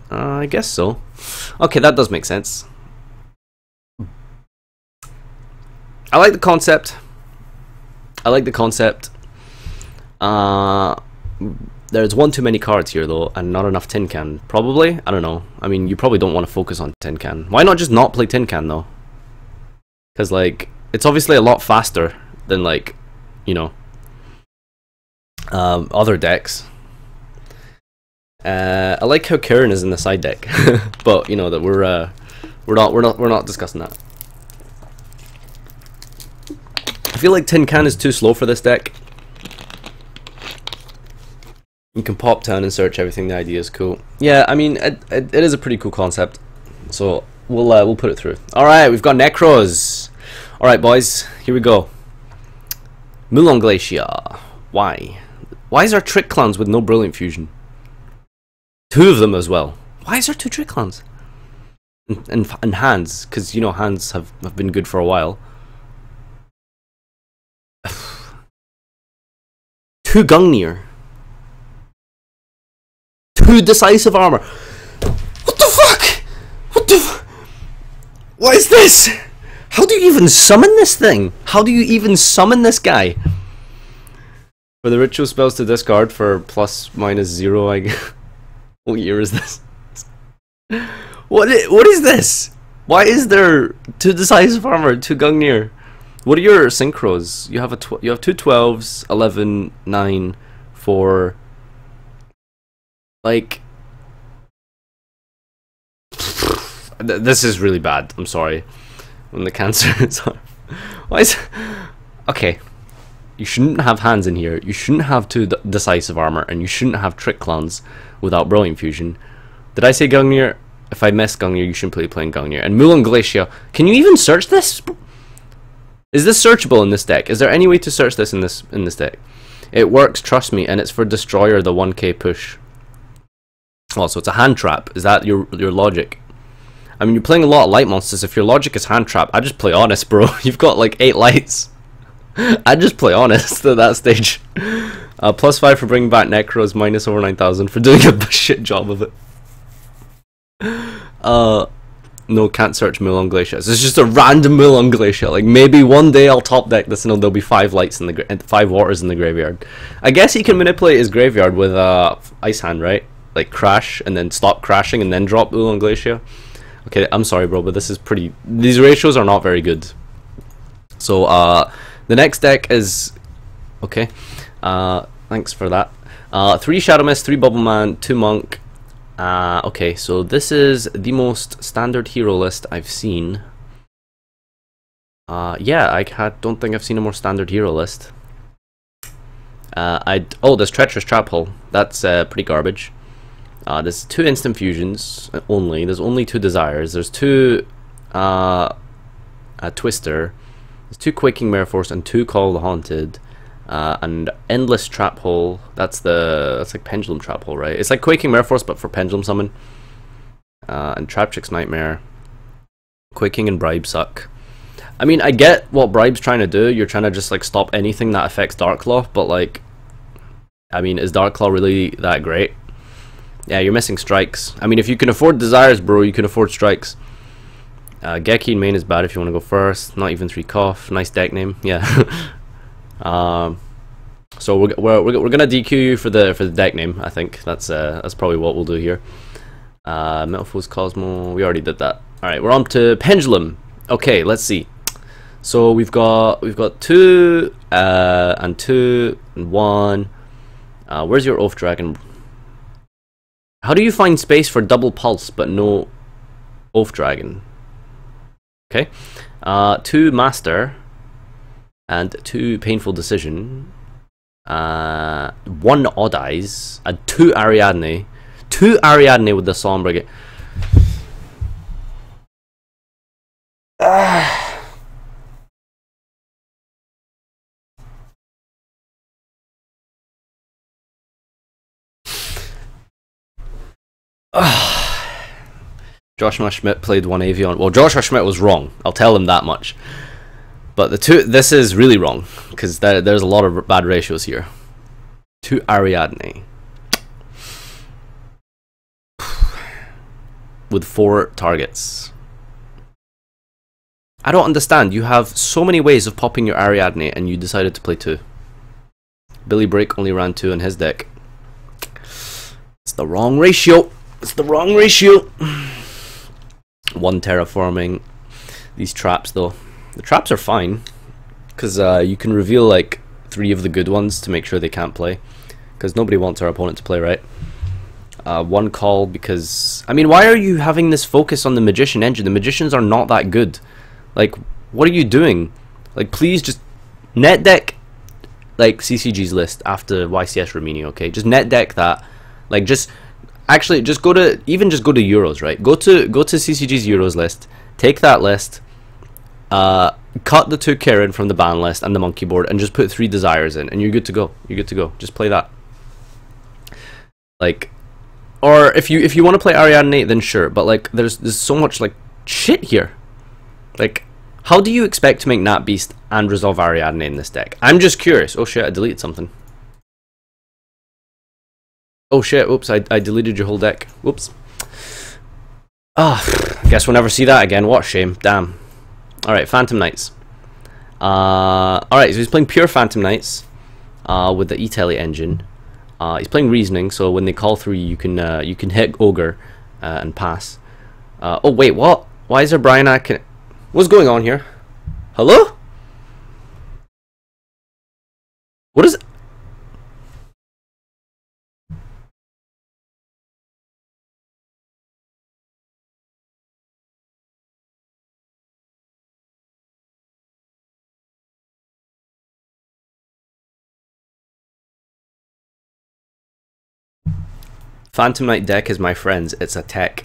I guess so. Okay, that does make sense. I like the concept. There's one too many cards here though, and not enough Tin Can. Probably? I don't know. I mean, you probably don't want to focus on Tin Can. Why not just not play Tin Can though? Because like, it's obviously a lot faster than like, you know, other decks. I like how Karen is in the side deck, but you know that we're not discussing that. I feel like Tin Can is too slow for this deck. You can pop down and search everything. The idea is cool. Yeah, I mean it is a pretty cool concept. So we'll put it through. All right, we've got Necros. All right, boys, here we go. Mulan Glacier. Why? Why is there Trick Clans with no Brilliant Fusion? 2 of them as well. Why is there 2 Trick Clans? And Hands, because you know Hands have been good for a while. 2 Gungnir. 2 Decisive Armor. What the fuck? What the what is this? How do you even summon this thing? How do you even summon this guy? For the ritual spells to discard for ±0, I guess. What year is this? What is this? Why is there 2 Decisive Armor, 2 Gungnir? What are your synchros? You have you have 2 12s, 11, 9, 4. Like, this is really bad. I'm sorry. When the cancer is on. Why is okay? You shouldn't have Hands in here. You shouldn't have 2 Decisive Armor, and you shouldn't have Trick Clans without Brilliant Fusion. Did I say Gungnir? If I missed Gungnir, you shouldn't be playing Gungnir. And Mulan Glacier. Can you even search this? Is this searchable in this deck? Is there any way to search this in this deck? It works, trust me, and it's for Destroyer, the 1k push. Oh, so it's a hand trap. Is that your logic? I mean, you're playing a lot of light monsters. If your logic is hand trap, I just play honest, bro. You've got like 8 lights. I just play honest at that stage. +5 for bringing back Necros, minus over 9,000 for doing a shit job of it. No, can't search Mulan Glacier. It's just a random Mulan Glacier. Like, maybe one day I'll top deck this and there'll be 5 lights in the 5 waters in the graveyard. I guess he can manipulate his graveyard with Ice Hand, right? Like crash and then stop crashing and then drop Mulan Glacier. Okay, I'm sorry, bro, but this is pretty. These ratios are not very good. So the next deck is okay. Thanks for that. 3 Shadow Mist, 3 Bubble Man, 2 Monk. Okay, so this is the most standard hero list I've seen. Yeah, don't think I've seen a more standard hero list. Oh, there's Treacherous Trap Hole. That's pretty garbage. There's 2 instant fusions only. There's only 2 desires. There's 2 Twister. There's 2 Quaking Mare Force and 2 Call of the Haunted. And Endless Trap Hole. That's like Pendulum Trap Hole, right? It's like Quaking Mare Force, but for Pendulum Summon. And Trap Chick's Nightmare. Quaking and Bribe suck. I mean, I get what Bribe's trying to do. You're trying to just like stop anything that affects Darklaw, but like, I mean, is Darklaw really that great? Yeah, you're missing strikes. I mean, if you can afford desires, bro, you can afford strikes. Geki in main is bad if you want to go first. Not even 3 cough. Nice deck name. Yeah. So we're gonna DQ you for the deck name. I think that's probably what we'll do here. Metal Foes Cosmo. We already did that. All right, we're on to Pendulum. Okay, let's see. So we've got 2 and 2 and 1. Where's your Oath Dragon? How do you find space for double pulse but no Oath Dragon? Okay, 2 Master and 2 Painful Decision, 1 Odd Eyes, and 2 Ariadne. 2 Ariadne with the Solemn Brigade. Joshua Schmidt played 1 Avion. Well, Joshua Schmidt was wrong. I'll tell him that much. But this is really wrong because there's a lot of bad ratios here. 2 Ariadne with 4 targets. I don't understand. You have so many ways of popping your Ariadne, and you decided to play 2. Billy Break only ran 2 in his deck. It's the wrong ratio. It's the wrong ratio. 1 terraforming. These traps, though. The traps are fine, because you can reveal like 3 of the good ones to make sure they can't play, because nobody wants our opponent to play, right? 1 call, because I mean, why are you having this focus on the Magician engine? The Magicians are not that good. Like, what are you doing? Like, please just net deck like CCG's list after YCS Ramini, okay? Just net deck that. Like, just actually just go to Euros, right? Go to CCG's Euros list. Take that list. Cut the 2 Karen from the ban list and the monkey board, and just put 3 desires in, and you're good to go. You're good to go. Just play that. Like, or if you want to play Ariadne, then sure. But like, there's so much like shit here. Like, how do you expect to make Nat Beast and resolve Ariadne in this deck? I'm just curious. Oh shit, I deleted something. Oh shit, oops, I deleted your whole deck. Whoops. Ah, I guess we'll never see that again. What a shame. Damn. Alright, Phantom Knights. Alright, so he's playing pure Phantom Knights with the E-Tele engine. He's playing Reasoning, so when they call through, you can hit Ogre and pass. Oh wait, what? Why is there Brian Atkin? What's going on here? Hello? What is... Phantom Knight deck is my friends. It's a tech.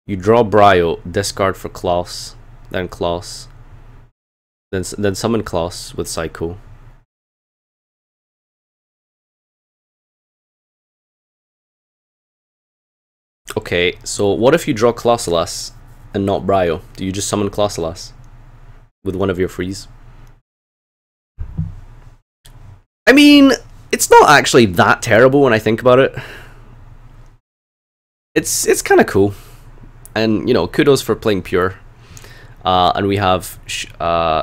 You draw Brio, discard for Klaus, then Klaus, Then summon Klaus with Psycho. Okay, so what if you draw Colossalas and not Brio? Do you just summon Colossalas with one of your frees? I mean, it's not actually that terrible when I think about it. It's kind of cool, and you know, kudos for playing pure. And we have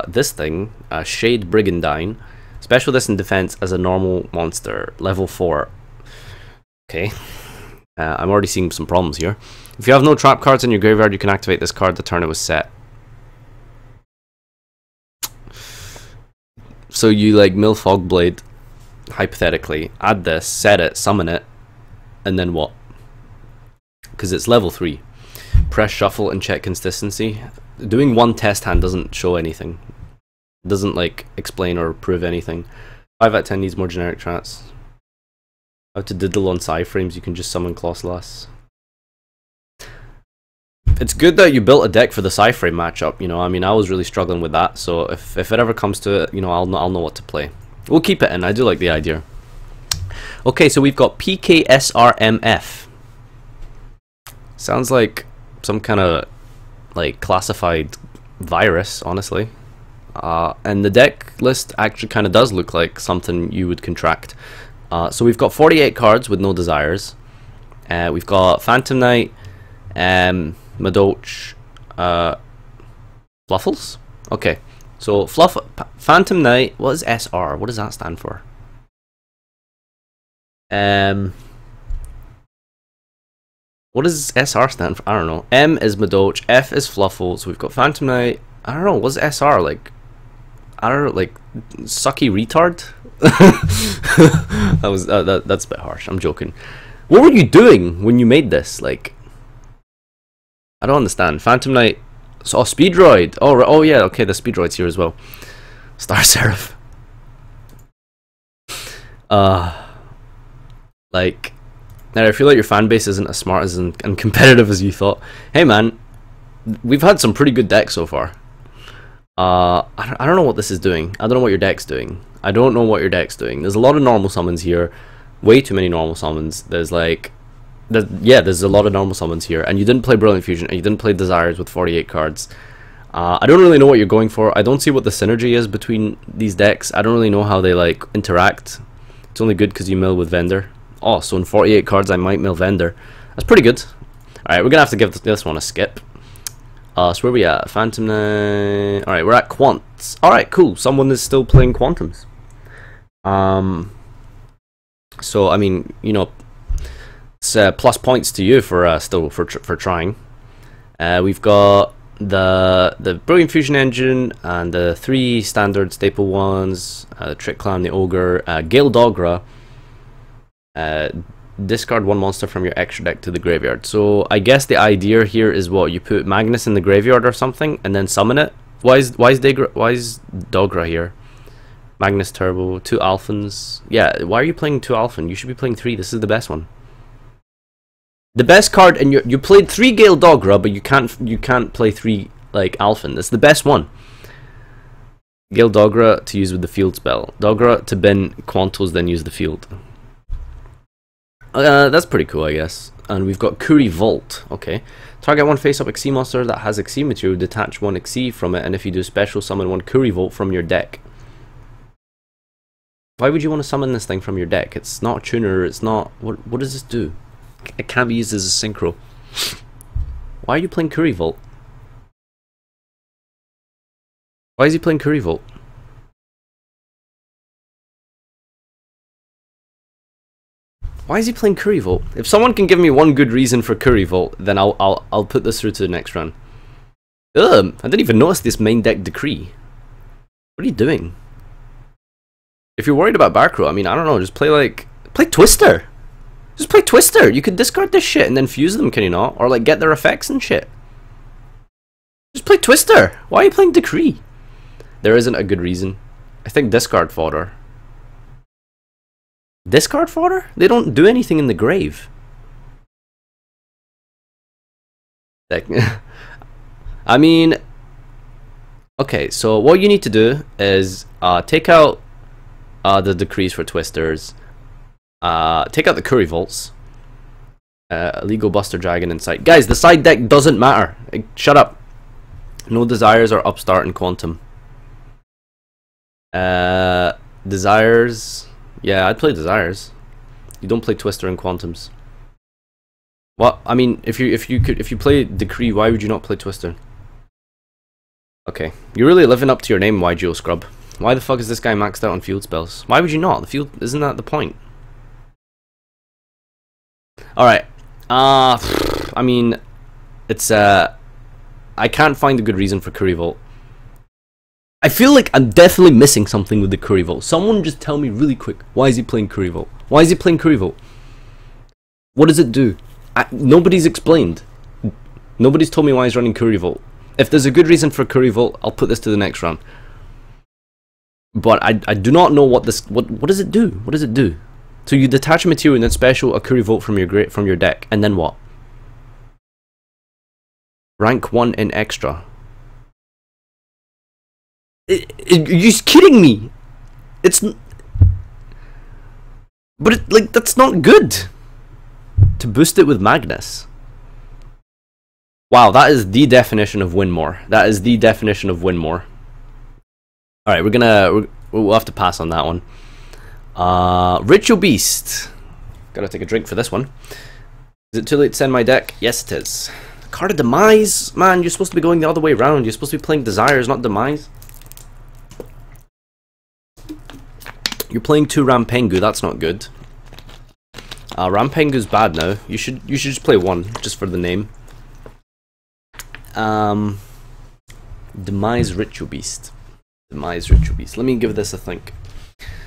this thing, Shade Brigandine, special in defense as a normal monster, level 4. Okay, I'm already seeing some problems here. If you have no trap cards in your graveyard, you can activate this card the turn it was set. So you like mill Fogblade, hypothetically, add this, set it, summon it, and then what? Because it's level 3. Press shuffle and check consistency. Doing one test hand doesn't show anything. It doesn't like explain or prove anything. 5 out of 10 needs more generic trats. How to diddle on side frames, you can just summon Colossalas. It's good that you built a deck for the side frame matchup, you know. I mean, I was really struggling with that, so if it ever comes to it, you know, I'll know what to play. We'll keep it in. I do like the idea. Okay, so we've got PKSRMF. Sounds like some kind of like classified virus, honestly. And the deck list actually kind of does look like something you would contract. So we've got 48 cards with no desires. We've got Phantom Knight, Madoch, Fluffles. Okay, so Phantom Knight. What is SR? What does that stand for? What does SR stand for? I don't know. M is Madoch, F is Fluffle. So we've got Phantom Knight. I don't know. What's SR like? I don't know. Like sucky retard. That's a bit harsh. I'm joking. What were you doing when you made this? Like, I don't understand. Phantom Knight. So, oh, Speedroid. Oh, right. Oh yeah. Okay, the Speedroid's here as well. Star Seraph. Like, now I feel like your fan base isn't as smart as and competitive as you thought. Hey man, we've had some pretty good decks so far. I don't know what this is doing. I don't know what your deck's doing. I don't know what your deck's doing. There's a lot of normal summons here. Way too many normal summons. There's like, there's a lot of normal summons here. And you didn't play Brilliant Fusion, and you didn't play Desires with 48 cards. I don't really know what you're going for. I don't see what the synergy is between these decks. I don't really know how they like interact. It's only good because you mill with Vendor. Oh, so in 48 cards I might mill Vendor. That's pretty good. Alright, we're gonna have to give this one a skip. So where are we at? Phantom Knight. Alright, we're at Quants. Alright, cool. Someone is still playing Quantums. So I mean, you know, it's plus points to you for still for trying. We've got the Brilliant Fusion Engine and the 3 standard staple ones, the Trick Clown, the Ogre, Gale Dogra. Discard 1 monster from your extra deck to the graveyard. So I guess the idea here is what, you put Magnus in the graveyard or something and then summon it. Why is Dogra here? Magnus Turbo, 2 Alphans. Yeah, why are you playing 2 Alphan? You should be playing 3. This is the best one. The best card, and you played 3 Gale Dogra, but you can't play 3 like Alphan. That's the best one. Gale Dogra to use with the field spell. Dogra to bin Quantos, then use the field. That's pretty cool, I guess. And we've got Kuri Vault. Okay. Target 1 face-up Xyz monster that has Xyz material, detach 1 Xyz from it, and if you do special, summon 1 Kuri Vault from your deck. Why would you want to summon this thing from your deck? It's not a tuner, it's not... What does this do? It can't be used as a synchro. Why are you playing Kuri Vault? Why is he playing Kuri Vault? Why is he playing Kuri Vault? If someone can give me one good reason for Kuri Vault, then I'll put this through to the next run. Ugh, I didn't even notice this main deck decree. What are you doing? If you're worried about Barcrow, I mean, I don't know, just play Twister. Just play Twister. You could discard this shit and then fuse them, can you not? Or like get their effects and shit. Just play Twister. Why are you playing Decree? There isn't a good reason. I think discard fodder. Discard fodder? They don't do anything in the grave. Like, I mean, Okay, so what you need to do is take out the decrees for twisters, take out the curry vaults, illegal buster dragon in sight. Guys, the side deck doesn't matter. Shut up. No desires or upstart and quantum. Desires. Yeah, I'd play desires. You don't play twister and quantums. What? I mean, if you play decree, why would you not play twister? Okay, you're really living up to your name, FarfaYGO Scrub. Why the fuck is this guy maxed out on field spells? Why would you not? The field, isn't that the point? Alright. I mean, it's I can't find a good reason for Curry Vault. I feel like I'm definitely missing something with the Curry Vault. Someone just tell me really quick, why is he playing Curry Vault? Why is he playing Curry Vault? What does it do? Nobody's explained. Nobody's told me why he's running Curry Vault. If there's a good reason for Curry Vault, I'll put this to the next round. But I do not know what this what does it do? What does it do? So you detach a material and then special a Curry Vault from your deck, and then what? Rank 1 in extra. Are you kidding me? It's but it, like, that's not good. To boost it with Magnus. Wow, that is the definition of win more. That is the definition of win more. All right, we'll have to pass on that one. Ritual Beast. Gotta take a drink for this one. Is it too late to send my deck? Yes, it is. Card of Demise, man. You're supposed to be going the other way around. You're supposed to be playing Desires, not Demise. You're playing 2 Rampengu. That's not good. Rampengu's bad now. You should just play 1 just for the name. Demise Ritual Beast. Demise Ritual Beast. Let me give this a think.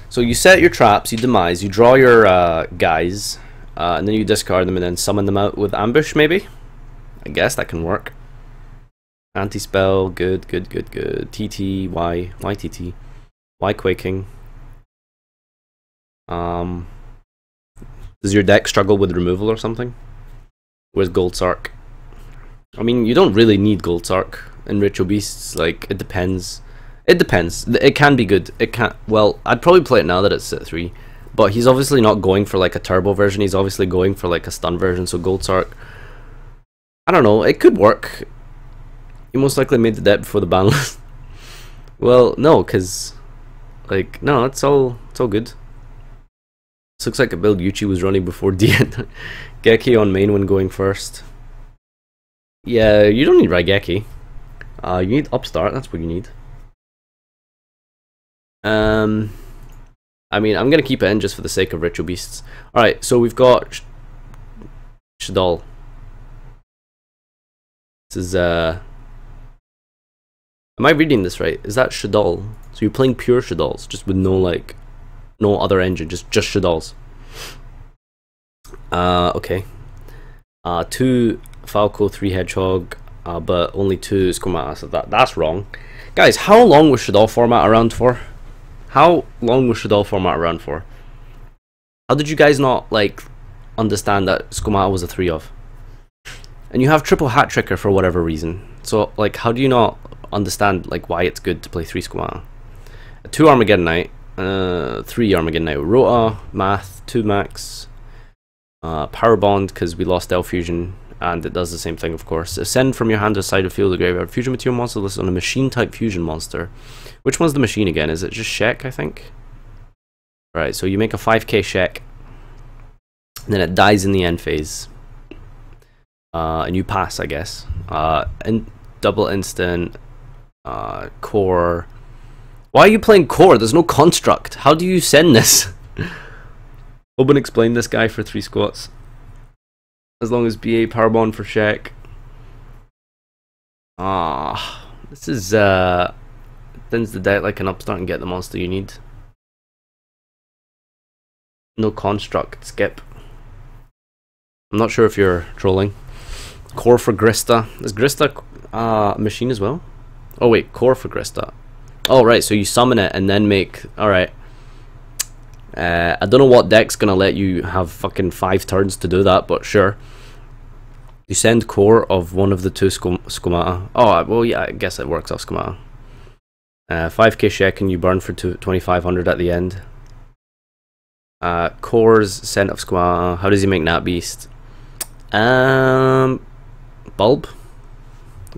So you set your traps, you demise, you draw your guys, and then you discard them and then summon them out with ambush, maybe? I guess that can work. Anti-spell, good. TT, why TT? Why Quaking? Does your deck struggle with removal or something? Where's Gold Sark? I mean, you don't really need Gold Sark in Ritual Beasts. Like, it depends. It depends. It can be good. It can. Well, I'd probably play it now that it's at 3. But he's obviously not going for like a turbo version. He's obviously going for like a stun version. So Gold Sark, I don't know. It could work. He most likely made the deck before the ban list. Well, no, because like no, it's all good. This looks like a build Yuchi was running before DN. Geki on main when going first. Yeah, you don't need Raigeki. You need Upstart, that's what you need. I mean, I'm gonna keep it in just for the sake of Ritual Beasts. Alright, so we've got Shadal. This is, am I reading this right? Is that Shadal? So you're playing pure Shadals, just with no, like, no other engine, just Shadals. Okay. 2 Falco, 3 Hedgehog, but only 2 Skomata, so that's wrong. Guys, how long was Shadal format around for? How long was Shadal format around for? How did you guys not, like, understand that Skomata was a 3 of? And you have triple hat tricker for whatever reason. So, like, how do you not understand, like, why it's good to play 3 Skomata? 2 Armageddonite, 3 Armageddonite, Rota, Math, 2 Max, Power Bond, because we lost Elf Fusion, and it does the same thing, of course. Send from your hand to the side of the field of the graveyard. Fusion material monster listed on a machine type fusion monster. Which one's the machine again? Is it just Shek, I think? Right, so you make a 5k Shek, and then it dies in the end phase. And you pass, I guess. And double instant, core. Why are you playing core? There's no construct. How do you send this? Open explain this guy for 3 squats. As long as BA power bond for Shek. This is thins the deck like an upstart and get the monster you need. No construct, skip. I'm not sure if you're trolling. Core for Grista. Is Grista a machine as well? Oh wait, core for Grista. Oh right, so you summon it and then make. Alright. I don't know what deck's gonna let you have fucking 5 turns to do that, but sure. You send core of one of the 2 Skomata. Oh, well, yeah, I guess it works off Skomata. 5k Shekin you burn for 2500 at the end. Cores, Scent of Squaw. How does he make Nat Beast? Bulb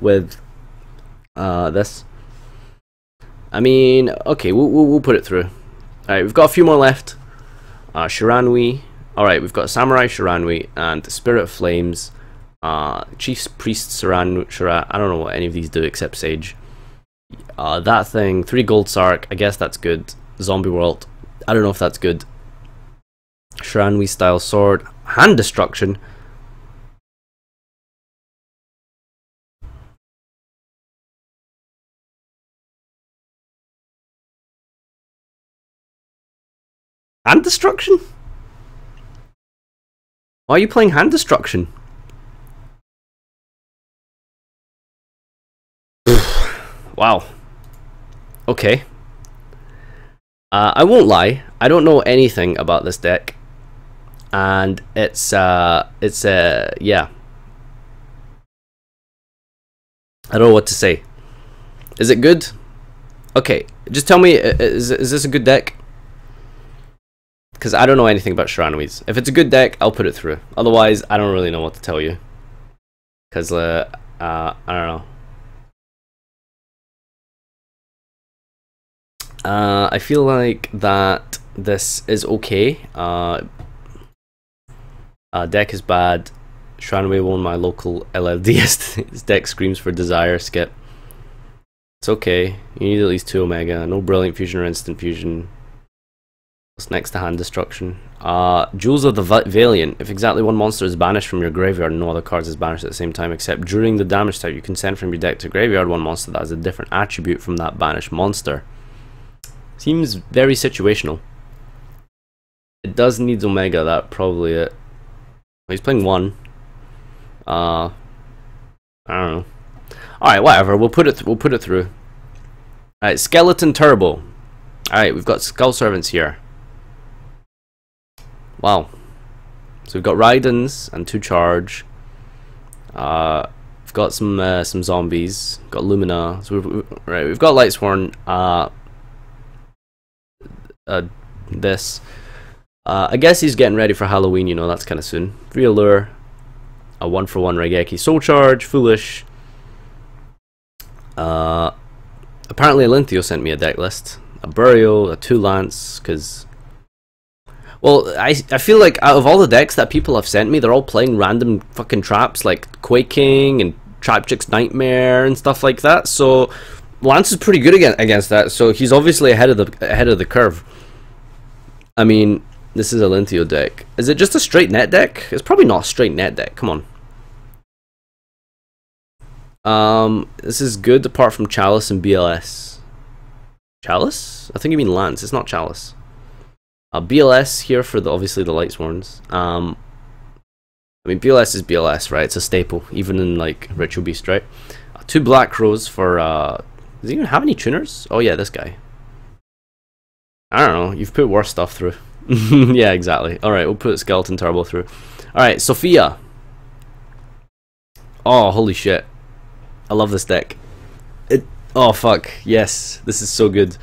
with this. I mean, okay, we'll put it through. Alright, we've got a few more left. Shiranui. Alright, we've got Samurai Shiranui and Spirit of Flames. Chief's Priest Shira. I don't know what any of these do except Sage. That thing, 3 gold Sark. I guess that's good. Zombie World. I don't know if that's good. Shiranui style sword. Hand Destruction. Hand Destruction? Why are you playing Hand Destruction? Wow. Okay. I won't lie. I don't know anything about this deck, and it's yeah. I don't know what to say. Is it good? Okay, just tell me. Is this a good deck? Because I don't know anything about Shiranuis. If it's a good deck, I'll put it through. Otherwise, I don't really know what to tell you. Because I don't know. I feel like that this is okay. Deck is bad. Shiranui won my local LLDS. This deck screams for desire. Skip. It's okay. You need at least 2 Omega. No Brilliant Fusion or Instant Fusion. What's next to Hand Destruction? Jewels of the Valiant. If exactly 1 monster is banished from your graveyard, no other cards is banished at the same time, except during the damage type, you can send from your deck to graveyard 1 monster that has a different attribute from that banished monster. Seems very situational. It does need Omega, that probably it. He's playing 1. I don't know. Alright, whatever, we'll put it through. Alright, Skeleton Turbo. Alright, we've got Skull Servants here. Wow. So we've got Raidens and 2 charge. We've got some zombies. Got Lumina. So we've got Lightsworn. This. I guess he's getting ready for Halloween, you know, that's kind of soon. 3 Allure. A 1-for-1 Raigeki Soul Charge. Foolish. Apparently Alinthio sent me a deck list. A Burial, a 2 Lance, because... Well, I feel like out of all the decks that people have sent me, they're all playing random fucking traps like Quaking and Trapchick's Nightmare and stuff like that. So Lance is pretty good against that. So he's obviously ahead of the curve. I mean, this is a Alinthio deck. Is it just a straight net deck? It's probably not a straight net deck. Come on. This is good apart from Chalice and BLS. Chalice? I think you mean Lance. It's not Chalice. BLS here for obviously the Lightsworns. I mean, BLS is BLS, right? It's a staple, even in like Ritual Beast, right? 2 Black Crows for does he even have any tuners? Oh yeah, this guy. I don't know, you've put worse stuff through. Yeah, exactly. Alright, we'll put Skeleton Turbo through. Alright, Sophia. Oh, holy shit. I love this deck. Oh fuck, yes, this is so good.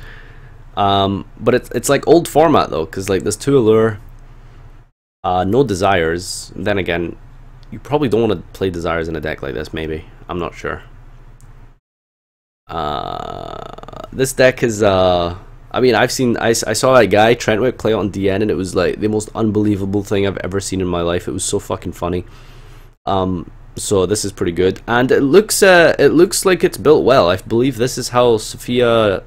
But it's like old format though, because like there's 2 Allure, no Desires. Then again, you probably don't want to play Desires in a deck like this. Maybe, I'm not sure. This deck is I mean, I saw that guy Trentwick play it on DN, and it was like the most unbelievable thing I've ever seen in my life. It was so fucking funny. So this is pretty good, and it looks like it's built well. I believe this is how Sophia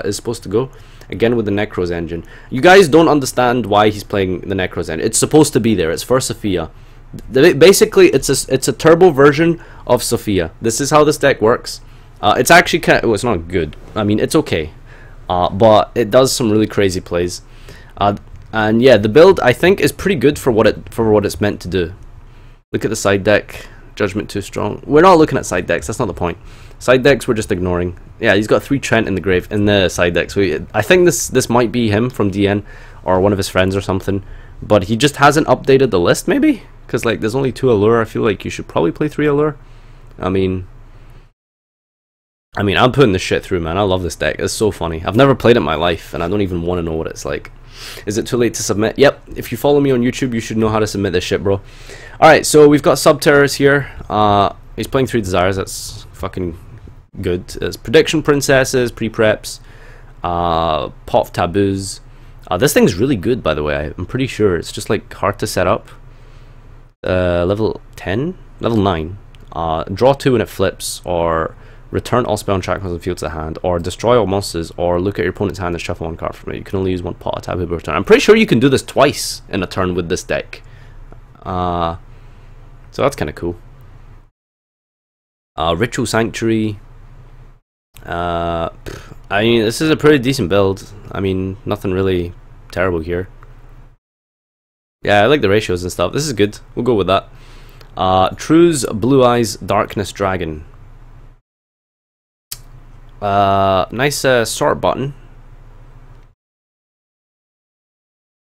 is supposed to go, again with the Necros engine. You guys don't understand why he's playing the Necros engine. It's supposed to be there. It's for Sophia. Basically, it's a turbo version of Sophia. This is how this deck works. It's actually well, it's not good. I mean, it's okay, but it does some really crazy plays. And yeah, the build I think is pretty good for what it's meant to do. Look at the side deck. Judgment too strong. We're not looking at side decks. That's not the point. Side decks we're just ignoring. Yeah, he's got 3 Trent in the side deck. So I think this might be him from DN or one of his friends or something. But he just hasn't updated the list, maybe, because like there's only 2 Allure. I feel like you should probably play 3 Allure. I mean, I mean, I'm putting this shit through, man. I love this deck. It's so funny. I've never played it in my life, and I don't even want to know what it's like. Is it too late to submit? Yep. If you follow me on YouTube, you should know how to submit this shit, bro. Alright, so we've got Subterrors here. He's playing 3 Desires. That's fucking good. There's Prediction Princesses, Pre-Preps, Pot of Taboos. This thing's really good, by the way. I'm pretty sure. It's just, like, hard to set up. Level 10? Level 9. Draw 2 when it flips, or return all spell and track cards on the field to the hand, or destroy all monsters, or look at your opponent's hand and shuffle 1 card from it. You can only use 1 Pot of Taboo per turn. I'm pretty sure you can do this twice in a turn with this deck. So that's kind of cool. Ritual Sanctuary. I mean, this is a pretty decent build. I mean, nothing really terrible here. Yeah, I like the ratios and stuff. This is good. We'll go with that. True's Blue Eyes Darkness Dragon. Nice sort button.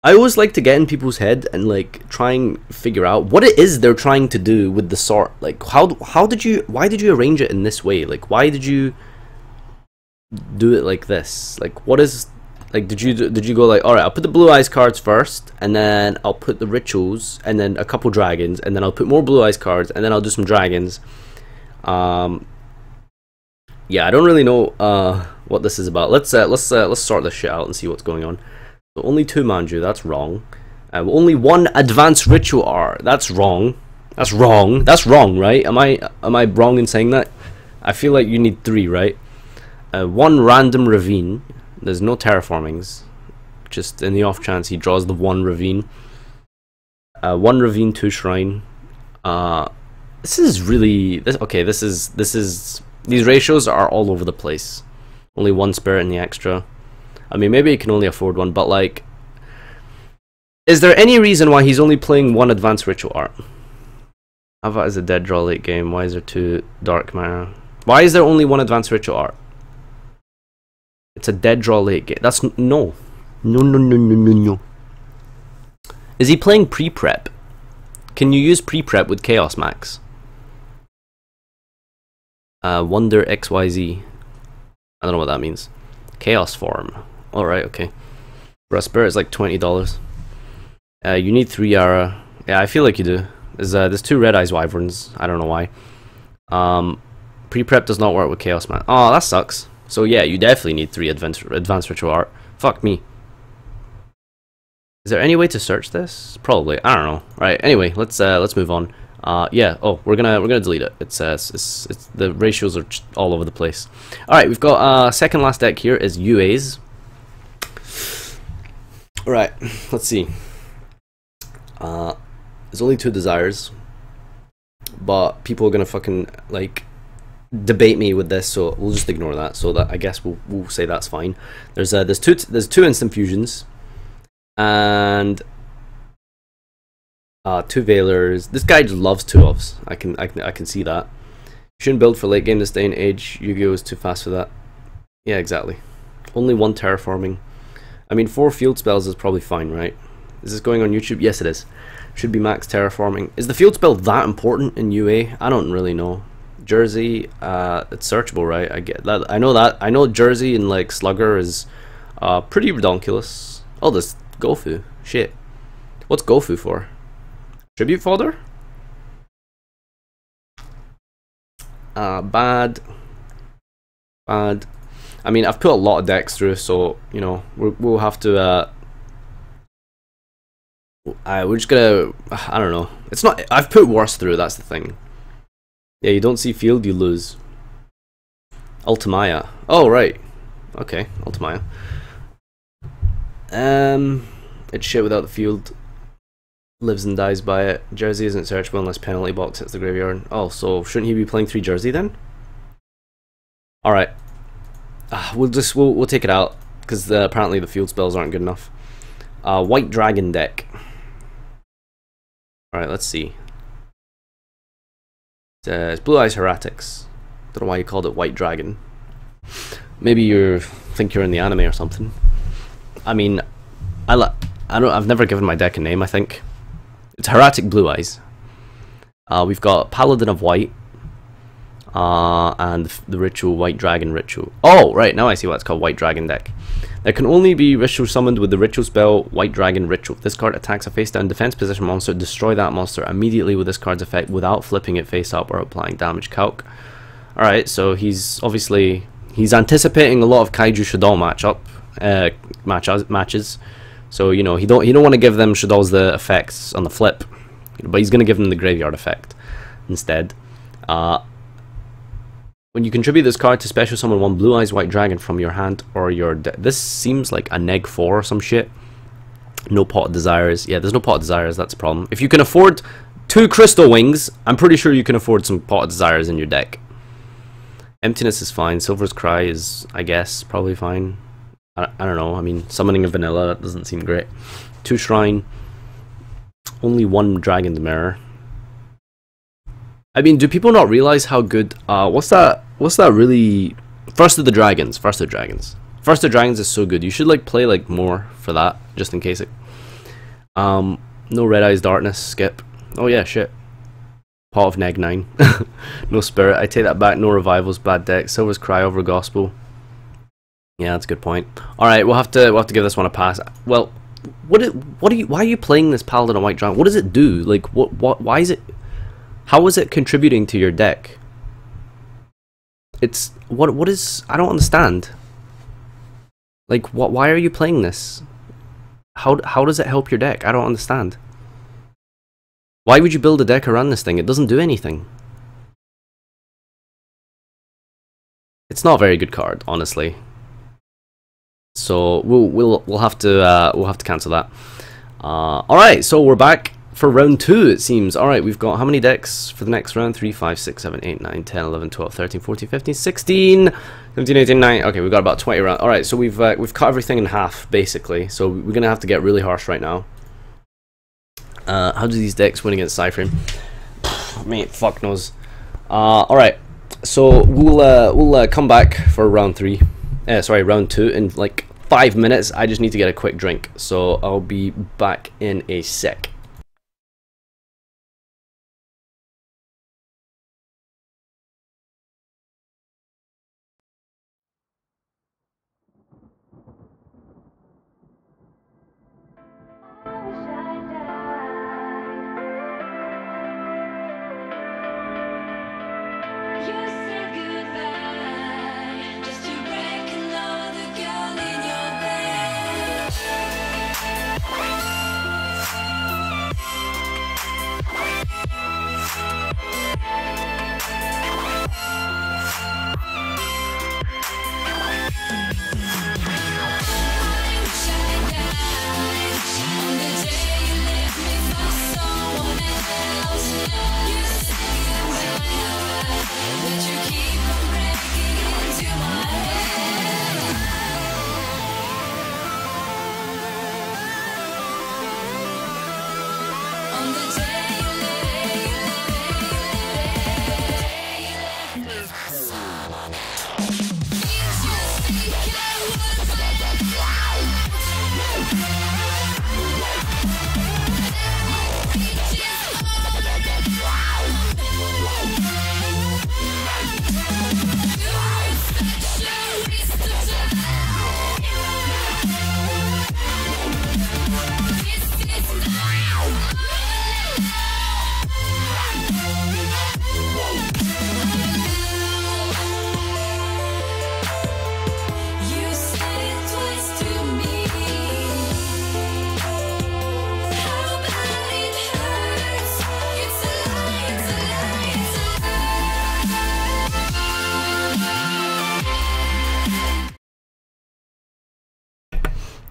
I always like to get in people's head and like try and figure out what it is they're trying to do with the sort. Like why did you arrange it in this way? Like why did you do it like this? Like what is, like did you go like, all right, I'll put the Blue Eyes cards first, and then I'll put the rituals, and then a couple dragons, and then I'll put more Blue Eyes cards, and then I'll do some dragons. Yeah, I don't really know what this is about. Let's sort this shit out and see what's going on. So only 2 Manju, that's wrong. Only 1 Advanced Ritual Art, that's wrong. That's wrong. That's wrong, right? Am I wrong in saying that? I feel like you need 3, right? 1 Random Ravine. There's no terraformings. Just in the off chance he draws the 1 Ravine. 1 Ravine, 2 Shrine. This is really these ratios are all over the place. Only 1 Spirit in the extra. I mean, maybe he can only afford 1, but like, is there any reason why he's only playing 1 Advanced Ritual Art? Avat is a dead draw late game. Why is there 2 Dark Mana? Why is there only 1 Advanced Ritual Art? It's a dead draw late game. That's no. Is he playing pre-prep? Can you use pre-prep with Chaos Max? Wonder XYZ. I don't know what that means. Chaos form. Alright, okay. For a spirit is like $20. You need 3 Yara. Yeah, I feel like you do. There's 2 Red Eyes Wyverns. I don't know why. Pre-prep does not work with Chaos Man. Oh, that sucks. So yeah, you definitely need 3 Advanced Ritual Art. Fuck me. Is there any way to search this? Probably. I don't know. Right. Anyway, let's move on. Yeah. Oh, we're gonna delete it. It's the ratios are just all over the place. All right, we've got second last deck here is UA's. All right. Let's see. There's only 2 Desires, but people are gonna fucking like debate me with this, so we'll just ignore that. So that, I guess we'll say that's fine. There's two instant fusions and 2 Veilers. This guy just loves 2-ofs. I can see that. You shouldn't build for late game this day and age. Yu-Gi-Oh is too fast for that. Yeah, exactly. Only 1 terraforming. I mean, 4 field spells is probably fine, right? Is this going on YouTube? Yes, it is. Should be max terraforming. Is the field spell that important in UA? I don't really know. Jersey, it's searchable, right? I get that. I know that. I know Jersey and like Slugger is pretty redonkulous. Oh, this Gofu. Shit. What's Gofu for? Tribute fodder? Bad. Bad. I mean, I've put a lot of decks through, so you know we'll have to. We're just gonna. I don't know. It's not. I've put worse through. That's the thing. Yeah, you don't see field, you lose. Ultimaya. Oh right. Okay, Ultimaya. It's shit without the field. Lives and dies by it. Jersey isn't searchable unless penalty box hits the graveyard. Oh, so shouldn't he be playing 3 Jersey then? All right. We'll take it out because apparently the field spells aren't good enough. White Dragon deck. All right, let's see. It's Blue Eyes Heretics. Don't know why you called it White Dragon. Maybe you think you're in the anime or something. I mean, I've never given my deck a name. I think it's Heretic Blue Eyes. We've got Paladin of White. and the ritual White Dragon ritual. Oh, right, now I see why it's called White Dragon deck. There can only be ritual summoned with the ritual spell White Dragon Ritual. This card attacks a face-down defense position monster. Destroy that monster immediately with this card's effect without flipping it face up or applying damage calc. Alright, so he's anticipating a lot of Kaiju Shaddoll matches. So, you know, he don't want to give them Shadolls the effects on the flip, but he's going to give them the graveyard effect instead. When you contribute this card to special summon one Blue Eyes White Dragon from your hand or your this seems like a neg 4 or some shit. No Pot of Desires. Yeah, there's no Pot of Desires, that's a problem. If you can afford 2 Crystal Wings, I'm pretty sure you can afford some Pot of Desires in your deck. Emptiness is fine. Silver's Cry is, I guess, probably fine. I don't know, I mean, summoning a vanilla, that doesn't seem great. 2 Shrine. Only 1 Dragon's Mirror. I mean, do people not realize how good, what's that really, First of the Dragons is so good. You should, like, play, like, more for that, just in case it, no Red Eyes Darkness, skip. Oh yeah, shit. Pot of Neg 9. No Spirit, I take that back, no Revivals, bad deck. Silver's Cry over Gospel. Yeah, that's a good point. Alright, we'll have to give this one a pass. Well, why are you playing this Paladin of White Dragon? What does it do? Like, why is it, how is it contributing to your deck? It's, what is, I don't understand. Like, why are you playing this? How does it help your deck? I don't understand. Why would you build a deck around this thing? It doesn't do anything. It's not a very good card, honestly. So we'll have to cancel that. All right, so we're back for round 2. It seems. All right, we've got how many decks for the next round? 3, 5, 6, 7, 8, 9, 10, 11, 12, 13, 14, 15, 16, 17, 18, 9. Okay, we've got about 20 rounds. All right, so we've cut everything in half basically. So we're gonna have to get really harsh right now. How do these decks win against Cyframe? Mate, fuck knows. All right, so we'll come back for round 3. Sorry, round 2 in like 5 minutes. I just need to get a quick drink, so I'll be back in a sec.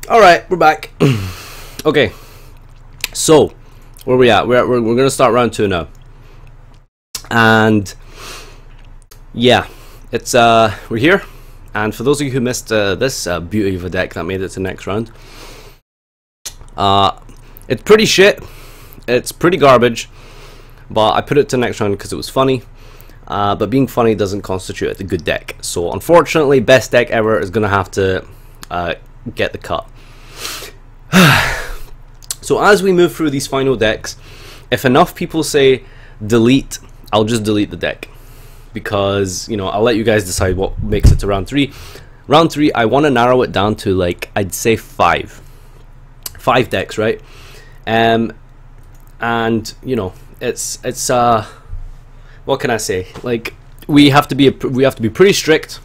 Alright, we're back. Okay, so where we at? We're gonna start round 2 now. And yeah, it's we're here. And for those of you who missed this beauty of a deck that made it to the next round, it's pretty shit. It's pretty garbage, but I put it to the next round because it was funny. But being funny doesn't constitute it a good deck. So unfortunately, best deck ever is gonna have to get the cut. So as we move through these final decks, if enough people say delete, I'll just delete the deck, because, you know, I'll let you guys decide what makes it to round 3. Round 3, I want to narrow it down to, like, I'd say 5 decks, right? And you know, it's what can I say? Like, we have to be pretty strict.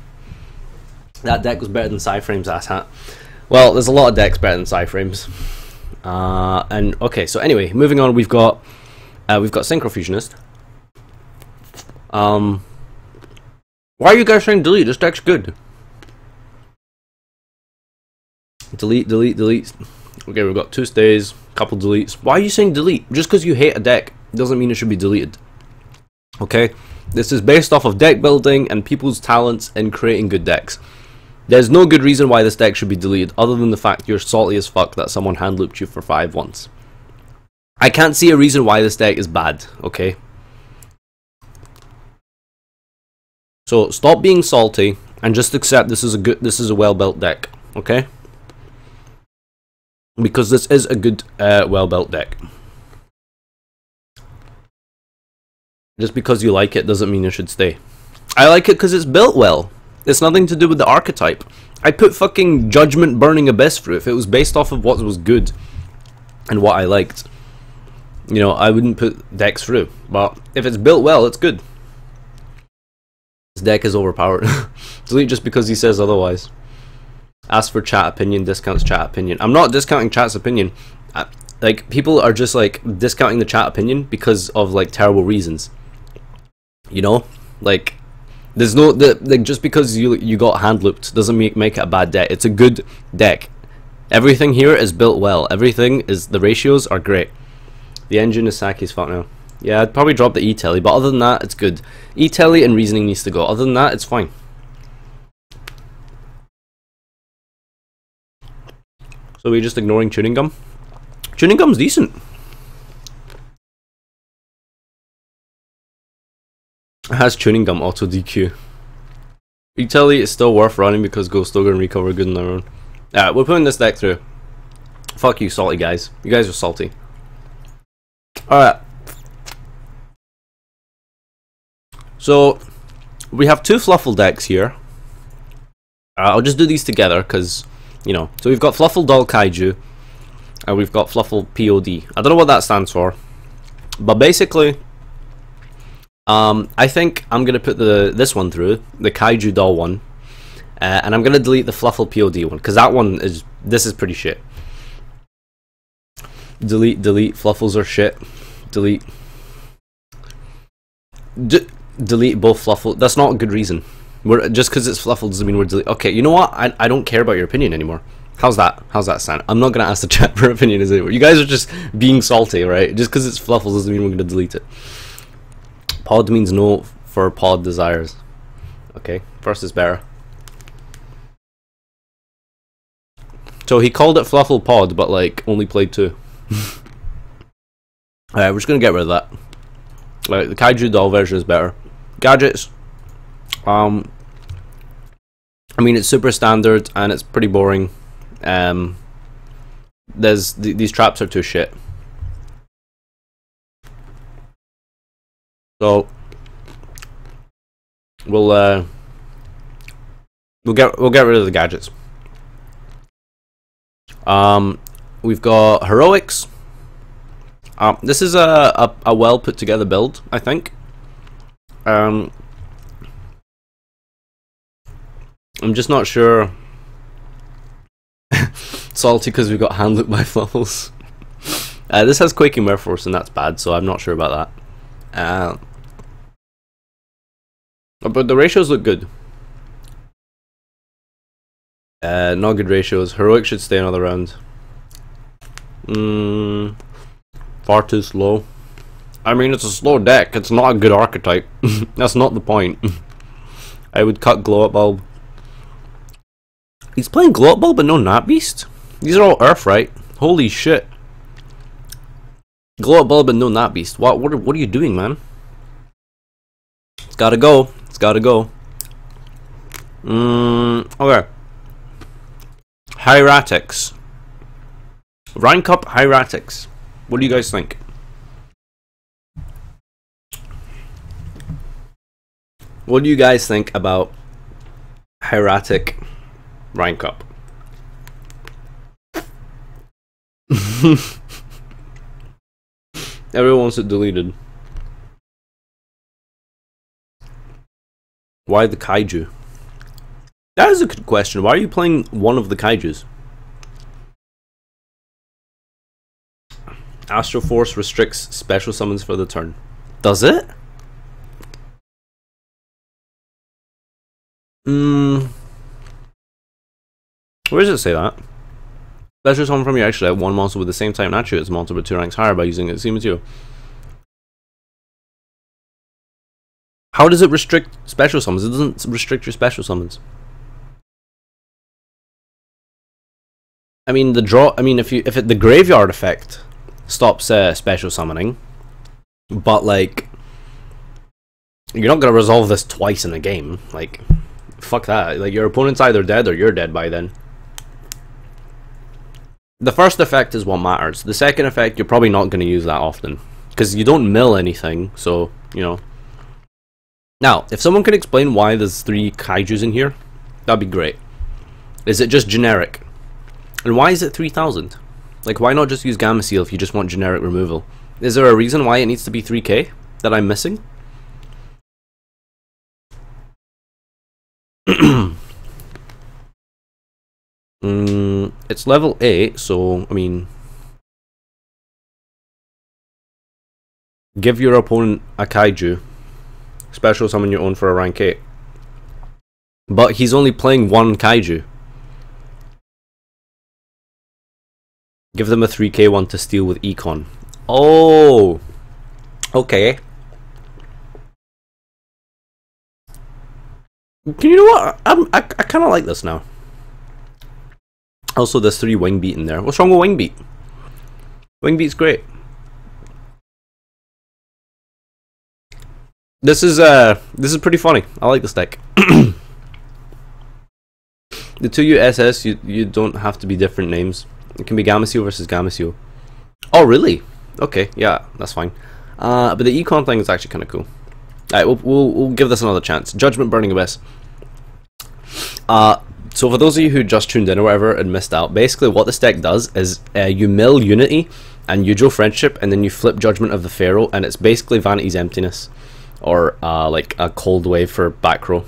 That deck was better than Psyframe's asshat. Well, there's a lot of decks better than Psyframe's. And okay, so anyway, moving on, we've got Synchrofusionist. Why are you guys saying delete? This deck's good. Delete, delete, delete. Okay, we've got 2 stays, couple deletes. Why are you saying delete? Just because you hate a deck doesn't mean it should be deleted. Okay? This is based off of deck building and people's talents in creating good decks. There's no good reason why this deck should be deleted other than the fact you're salty as fuck that someone hand looped you for 5 once. I can't see a reason why this deck is bad, okay? So stop being salty and just accept this is a well-built deck, okay? Because this is a good, well-built deck. Just because you like it doesn't mean it should stay. I like it because it's built well. It's nothing to do with the archetype. I put fucking Judgment Burning Abyss through if it was based off of what was good and what I liked. You know, I wouldn't put decks through. But if it's built well, it's good. This deck is overpowered. Delete just because he says otherwise. Ask for chat opinion, discounts chat opinion. I'm not discounting chat's opinion. Like, people are just, like, discounting the chat opinion because of, like, terrible reasons. You know? Like, there's no... like, just because you got hand looped doesn't make it a bad deck. It's a good deck. Everything here is built well. Everything is... the ratios are great. The engine is sacky as fuck now. Yeah, I'd probably drop the E-Telly, but other than that, it's good. E-Telly and Reasoning needs to go. Other than that, it's fine. So we're just ignoring Tuning Gum? Tuning Gum's decent. It has Tuning Gum auto DQ. E-Telly is still worth running because Ghost Ogre and Recover are good on their own. Alright, we're putting this deck through. Fuck you, salty guys. You guys are salty. Alright. So, we have 2 Fluffle decks here. I'll just do these together because, you know. So we've got Fluffle Doll Kaiju. And we've got Fluffle POD. I don't know what that stands for. But basically, I think I'm going to put this one through. The Kaiju Doll one. And I'm going to delete the Fluffle POD one. Because that one is... this is pretty shit. Delete, delete. Fluffles are shit. Delete. Delete both Fluffle. That's not a good reason. Just because it's Fluffle doesn't mean we're delete. Okay, you know what? I don't care about your opinion anymore. How's that? How's that sound? I'm not going to ask the chat for opinion anymore. You guys are just being salty, right? Just because it's Fluffle doesn't mean we're going to delete it. Pod means no for pod desires. Okay, first is better. So he called it Fluffle Pod, but like only played 2. Alright, we're just going to get rid of that. Like, the Kaiju Doll version is better. Gadgets. I mean, it's super standard and it's pretty boring. These traps are too shit. So we'll get rid of the gadgets. We've got heroics. This is a well put together build, I think. I'm just not sure. Salty because we got hand looped by Fluffles. This has Quaking Merforce and that's bad, so I'm not sure about that. But the ratios look good. Not good ratios. Heroic should stay another round. Far too slow. I mean, it's a slow deck. It's not a good archetype. That's not the point. I would cut Glow Up Bulb. He's playing Glow Up Bulb but no Nat Beast? These are all Earth, right? Holy shit. Glow Up Bulb and no Nat Beast. What are you doing, man? It's gotta go. It's gotta go. Okay. Hieratics. Rank up Hieratics. What do you guys think? What do you guys think about hieratic rank up? Everyone wants it deleted. Why the kaiju? That is a good question. Why are you playing one of the kaijus? Astral Force restricts special summons for the turn. Does it? Where does it say that? Special summon from your actually have one monster with the same type attribute as a monster but 2 ranks higher by using its same material. How does it restrict special summons? It doesn't restrict your special summons. I mean the draw. I mean if the graveyard effect stops special summoning, but like you're not gonna resolve this twice in a game. Like fuck that. Like your opponent's either dead or you're dead by then. The first effect is what matters. The second effect you're probably not gonna use that often because you don't mill anything. So you know. Now, if someone can explain why there's 3 kaijus in here, that'd be great. Is it just generic? And why is it 3000? Like, why not just use Gamma Seal if you just want generic removal? Is there a reason why it needs to be 3k that I'm missing? It's level 8, so, I mean... Give your opponent a kaiju. Special summon your own for a rank 8. But he's only playing 1 kaiju. Give them a 3k one to steal with Econ. Oh! Okay. You know what? I kind of like this now. Also, there's 3 Wing Beat in there. What's wrong with Wing Beat? Wing Beat's great. This is pretty funny. I like this deck. The 2U SS, you don't have to be different names. It can be Gamma Seal versus Gamma Seal. Oh really? Okay, yeah, that's fine. But the Econ thing is actually kind of cool. Alright, we'll give this another chance. Judgment Burning Abyss. So for those of you who just tuned in or whatever and missed out, basically what this deck does is you mill Unity and Yujo Friendship, and then you flip Judgment of the Pharaoh, and it's basically Vanity's Emptiness. Or like a Cold Wave for back row.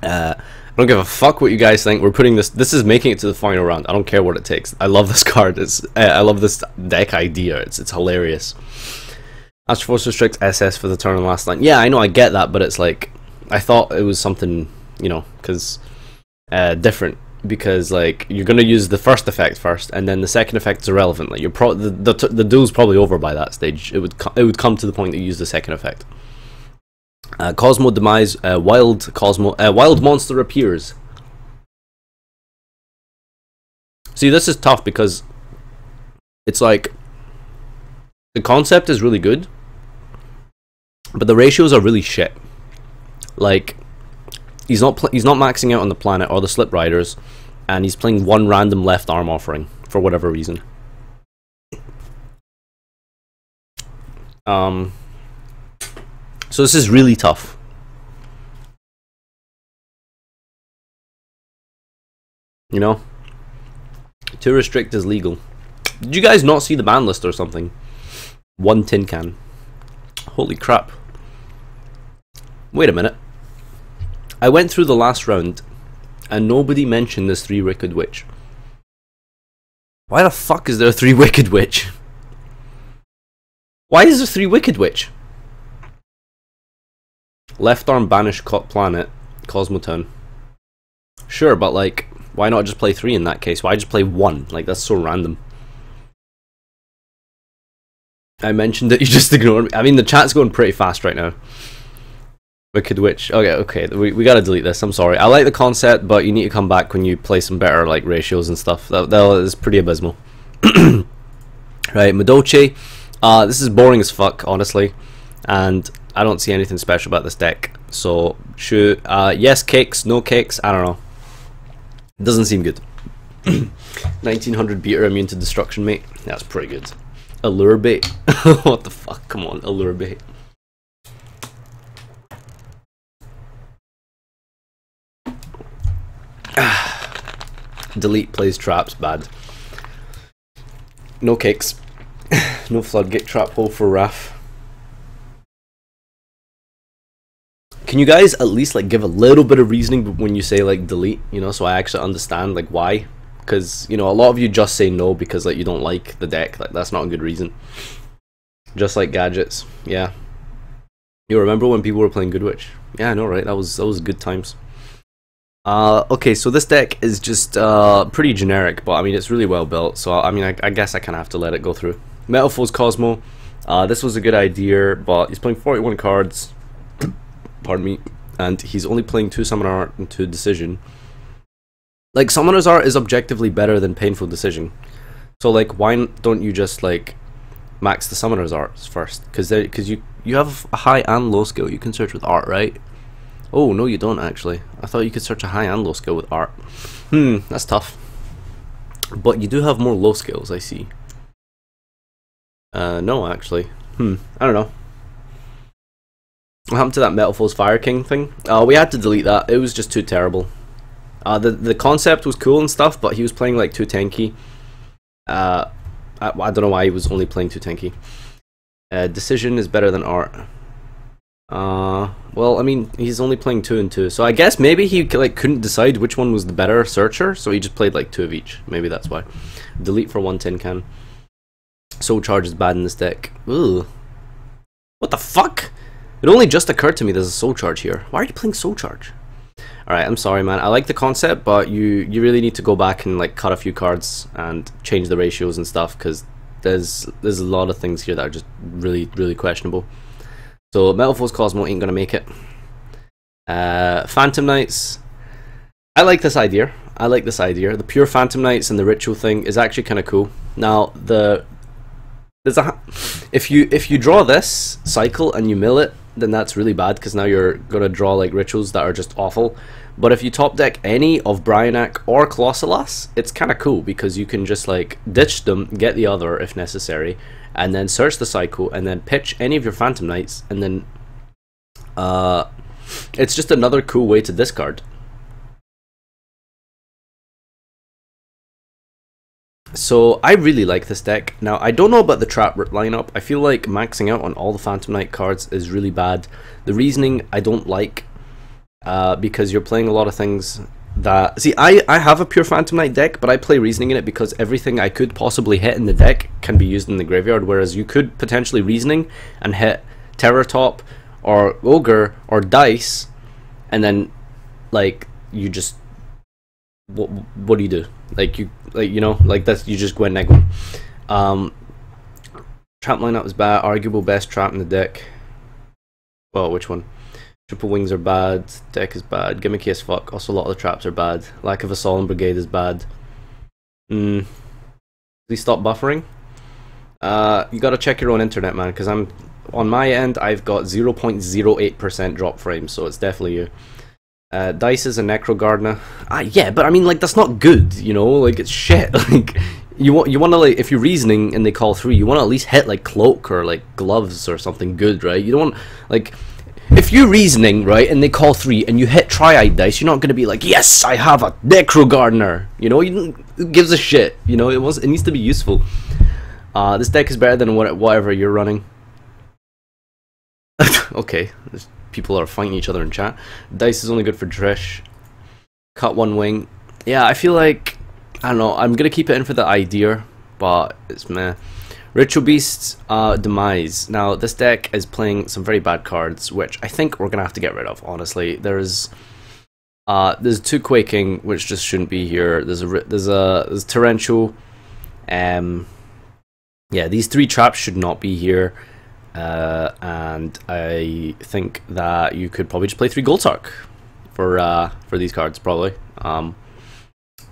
I don't give a fuck what you guys think. We're putting this is making it to the final round. I don't care what it takes. I love this card. I love this deck idea. It's hilarious. Astral Force restricts SS for the turn on last line. Yeah, I know, I get that, but it's like I thought it was something, you know, because different. Because like you're gonna use the first effect first, and then the second effect is irrelevant. Like the duel's probably over by that stage. It would come to the point that you use the second effect. Cosmo Demise, wild monster appears. See, this is tough because it's like the concept is really good, but the ratios are really shit. Like he's not maxing out on the planet or the Slip Riders, and he's playing 1 random left arm offering for whatever reason. So this is really tough. You know? To restrict is legal. Did you guys not see the ban list or something? 1 tin can. Holy crap. Wait a minute. I went through the last round and nobody mentioned this 3 Wicked Witch. Why the fuck is there a 3 Wicked Witch? Why is there 3 Wicked Witch? Left arm banish planet, Cosmotown. Sure, but like, why not just play 3 in that case? Why just play 1? Like, that's so random. I mentioned it, you just ignored me. I mean, the chat's going pretty fast right now. Wicked Witch. Okay, we gotta delete this. I'm sorry. I like the concept, but you need to come back when you play some better like ratios and stuff. That is pretty abysmal. Right, Madochi. This is boring as fuck, honestly, and I don't see anything special about this deck. So, shoot. Yes, cakes, no cakes. I don't know. It doesn't seem good. 1900 beater immune to destruction, mate. That's pretty good. Allure bait. What the fuck? Come on, allure bait. Delete plays traps, bad. No cakes. No floodgate trap hole for Raf. Can you guys at least like give a little bit of reasoning when you say like delete, you know, so I actually understand like why? Because, you know, a lot of you just say no because like you don't like the deck. Like that's not a good reason. Just like gadgets, yeah. You remember when people were playing Good Witch? Yeah, I know, right? That was good times. Okay, so this deck is just pretty generic, but I mean it's really well built. So I mean I guess I kind of have to let it go through. Metalfoes Cosmo. This was a good idea, but he's playing 41 cards. Pardon me, and he's only playing 2 Summoner Art and 2 Decision. Like, Summoner's Art is objectively better than Painful Decision. So, like, why don't you just, like, max the Summoner's Arts first? Because you have a high and low skill. You can search with Art, right? Oh, no you don't, actually. I thought you could search a high and low skill with Art. That's tough. But you do have more low skills, I see. No, actually. I don't know. What happened to that Metalfoes Fire King thing? We had to delete that. It was just too terrible. The concept was cool and stuff, but he was playing like too tanky. I don't know why he was only playing too tanky. Decision is better than Art. Well, I mean, he's only playing 2 and 2, so I guess maybe he like couldn't decide which one was the better searcher, so he just played like 2 of each. Maybe that's why. Delete for 1 tin can. Soul Charge is bad in this deck. Ugh. What the fuck? It only just occurred to me there's a Soul Charge here. Why are you playing Soul Charge? Alright, I'm sorry, man. I like the concept, but you really need to go back and like cut a few cards and change the ratios and stuff, because there's a lot of things here that are just really questionable. So Metalfoes Cosmo ain't gonna make it. Phantom Knights. I like this idea. The pure Phantom Knights and the ritual thing is actually kind of cool. Now if you draw this cycle and you mill it, then that's really bad, because now you're gonna draw like rituals that are just awful. But if you top deck any of Bryonak or Colossalas, it's kind of cool, because you can just like ditch them, get the other if necessary, and then search the cycle, and then pitch any of your Phantom Knights, and then it's just another cool way to discard. So I really like this deck. Now I don't know about the trap lineup. I feel like maxing out on all the Phantom Knight cards is really bad. The reasoning I don't like, because you're playing a lot of things that... See, I have a pure Phantom Knight deck, but I play reasoning in it because everything I could possibly hit in the deck can be used in the graveyard, whereas you could potentially reasoning and hit Terror Top or Ogre or Dice, and then like you just... What do you do? Like you know, like that's, you just go and neg one. Trap lineup is bad. Arguable best trap in the deck. Well, which one? Triple wings are bad. Deck is bad. Gimmicky as fuck. Also, a lot of the traps are bad. Lack of a Solemn Brigade is bad. Please stop buffering. You gotta check your own internet, man, because I'm on my end. I've got 0.08% drop frames, so it's definitely you. Dice is a Necro Gardener. Yeah, but I mean, like, that's not good, you know? Like, it's shit. Like, you want to, like, if you're reasoning and they call 3, you want to at least hit, like, Cloak or, like, Gloves or something good, right? You don't want, like, if you're reasoning, right, and they call 3 and you hit Triad Dice, you're not going to be like, yes, I have a Necro Gardener. You know, who gives a shit? You know, it needs to be useful. This deck is better than whatever you're running. Okay, people are fighting each other in chat. Dice is only good for Trish. Cut one wing. Yeah, I feel like, I don't know, I'm gonna keep it in for the idea, but it's meh. Ritual Beast, Demise. Now, this deck is playing some very bad cards, which I think we're gonna have to get rid of, honestly. There's 2 Quaking, which just shouldn't be here. There's Torrential. Yeah, these 3 traps should not be here. And I think that you could probably just play 3 Goldsark for these cards, probably.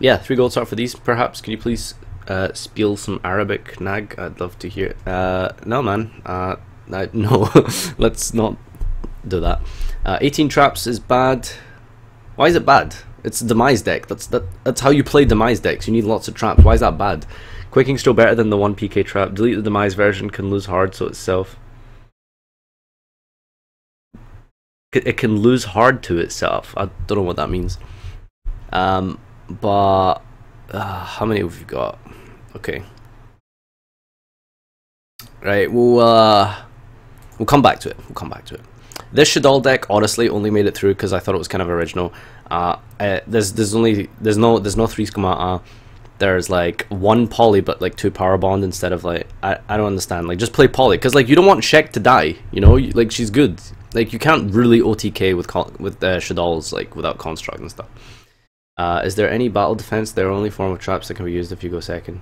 Yeah, 3 Goldsark for these, perhaps. Can you please spiel some Arabic, Nag? I'd love to hear. No, man. No, let's not do that. 18 traps is bad. Why is it bad? It's a Demise deck. That's how you play Demise decks. You need lots of traps. Why is that bad? Quaking's still better than the 1 PK trap. Delete the Demise version, can lose hard, so itself. It can lose hard to itself. I don't know what that means. But how many have we got? Okay. Right, we'll come back to it. We'll come back to it. This Shaddoll deck honestly only made it through because I thought it was kind of original. There's no 3 schemata. There's like 1 poly but like 2 power bond instead of like I don't understand. Like just play poly because like you don't want Shek to die. You know, like she's good. Like you can't really OTK with Shaddolls like without construct and stuff. Is there any battle defense? They're only form of traps that can be used if you go second.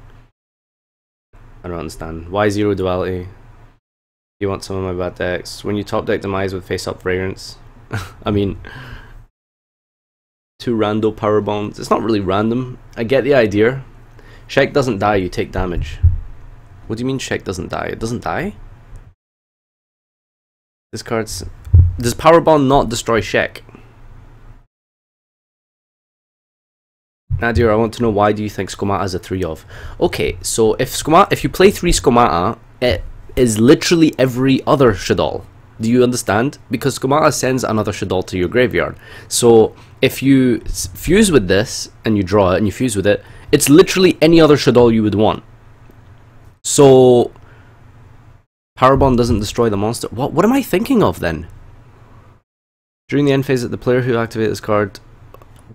I don't understand. Why 0 duality? You want some of my bad decks. When you top deck Demise with face up Fragrance. I mean, 2 rando power bonds. It's not really random. I get the idea. Shek doesn't die, you take damage. What do you mean Shek doesn't die? It doesn't die? This card's... Does power bond not destroy Shek? Nadir, I want to know why do you think Skomata is a 3 of? Okay, so if you play 3 Skomata, it is literally every other Shaddoll. Do you understand? Because Skomata sends another Shaddoll to your graveyard. So if you fuse with this and you draw it and you fuse with it, it's literally any other Shaddoll you would want. So power bond doesn't destroy the monster. What am I thinking of then? During the end phase, the player who activated this card.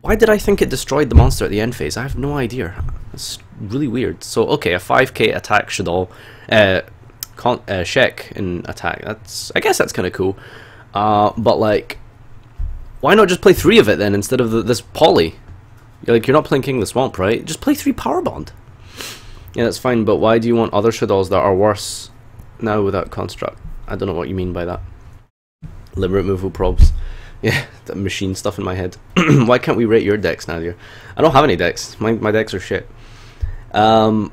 Why did I think it destroyed the monster at the end phase? I have no idea. That's really weird. So okay, a 5k attack Shaddoll, Shek in attack. I guess that's kind of cool. But like, why not just play 3 of it then instead of this poly? You're not playing King of the Swamp, right? Just play 3 power bond. Yeah, that's fine. But why do you want other Shaddolls that are worse now without construct? I don't know what you mean by that. Limit removal probs. Yeah, the machine stuff in my head. Why can't we rate your decks, Nadia? I don't have any decks. My decks are shit. I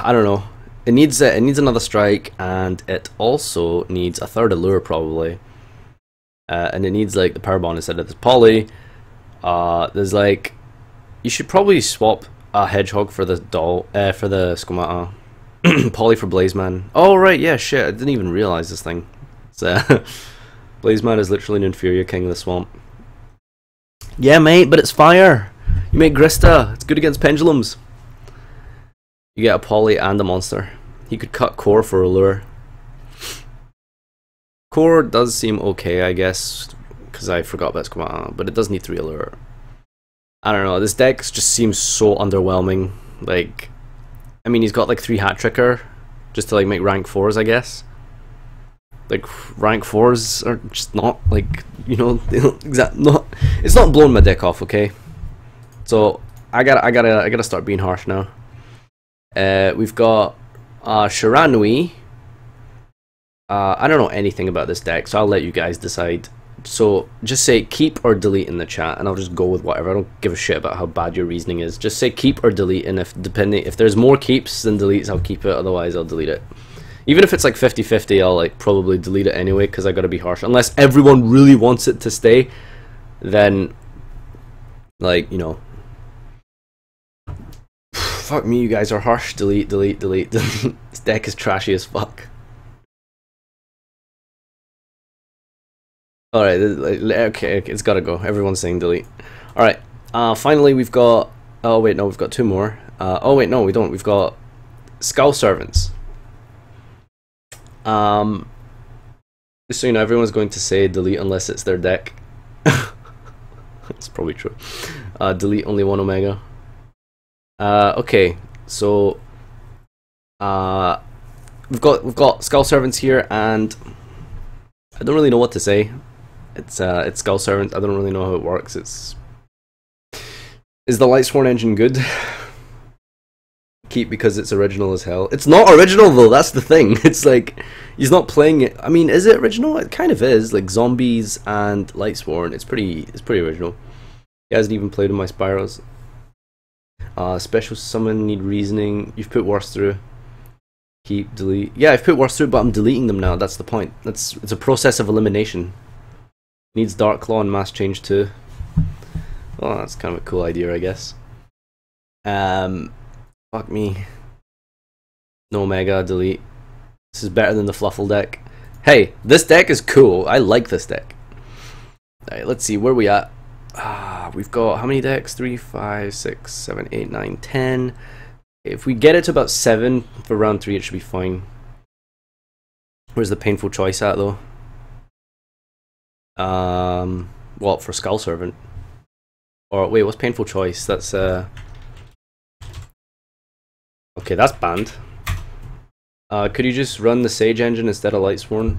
don't know. It needs another strike, and it also needs a 3rd allure probably. And it needs like the power bond instead of this poly. There's like, you should probably swap a hedgehog for the doll, for the Skomata. Poly for Blazeman. Oh right, yeah, shit. I didn't even realize this thing. Blazeman is literally an inferior King of the Swamp. Yeah, mate, but it's fire. You make Grista. It's good against pendulums. You get a poly and a monster. He could cut core for allure. Core does seem okay, I guess, because I forgot about Skomata, but it does need 3 allure. I don't know. This deck just seems so underwhelming. Like, I mean, he's got like 3 hat tricker just to like make rank 4s, I guess. Like rank 4s are just not like, you know, it's not blowing my deck off, okay? So I gotta start being harsh now. We've got Shiranui. I don't know anything about this deck, so I'll let you guys decide. So just say keep or delete in the chat, and I'll just go with whatever. I don't give a shit about how bad your reasoning is. Just say keep or delete, and if there's more keeps than deletes, I'll keep it. Otherwise, I'll delete it. Even if it's like 50-50, I'll like probably delete it anyway because I gotta be harsh. Unless everyone really wants it to stay, then like, you know, fuck me, you guys are harsh. Delete, delete, delete, delete. This deck is trashy as fuck. Alright, okay, it's gotta go. Everyone's saying delete. Alright, finally we've got... Oh wait, no, we've got 2 more. Oh wait, no, we don't. We've got Skull Servants. Just so you know, everyone's going to say delete unless it's their deck. That's probably true. Delete only 1 Omega. Okay, so we've got Skull Servants here, and I don't really know what to say. It's Skull Servant. I don't really know how it works. Is the Lightsworn engine good? Keep because it's original as hell. It's not original though, that's the thing. It's like, he's not playing it. I mean, is it original? It kind of is. Like zombies and Lightsworn, it's pretty original. He hasn't even played with my Spyros. Special summon, need reasoning. You've put worse through. Keep, delete. Yeah, I've put worse through, but I'm deleting them now. That's the point. It's a process of elimination. Needs Dark Claw and Mass Change too. Well, that's kind of a cool idea, I guess. Fuck me. No Omega, delete. This is better than the Fluffle deck. Hey, this deck is cool. I like this deck. Alright, let's see, where are we at? We've got how many decks? 3, 5, 6, 7, 8, 9, 10. If we get it to about 7 for round 3, it should be fine. Where's the painful choice at though? What, for Skull Servant? Or wait, what's painful choice? That's okay, that's banned. Could you just run the Sage engine instead of Lightsworn?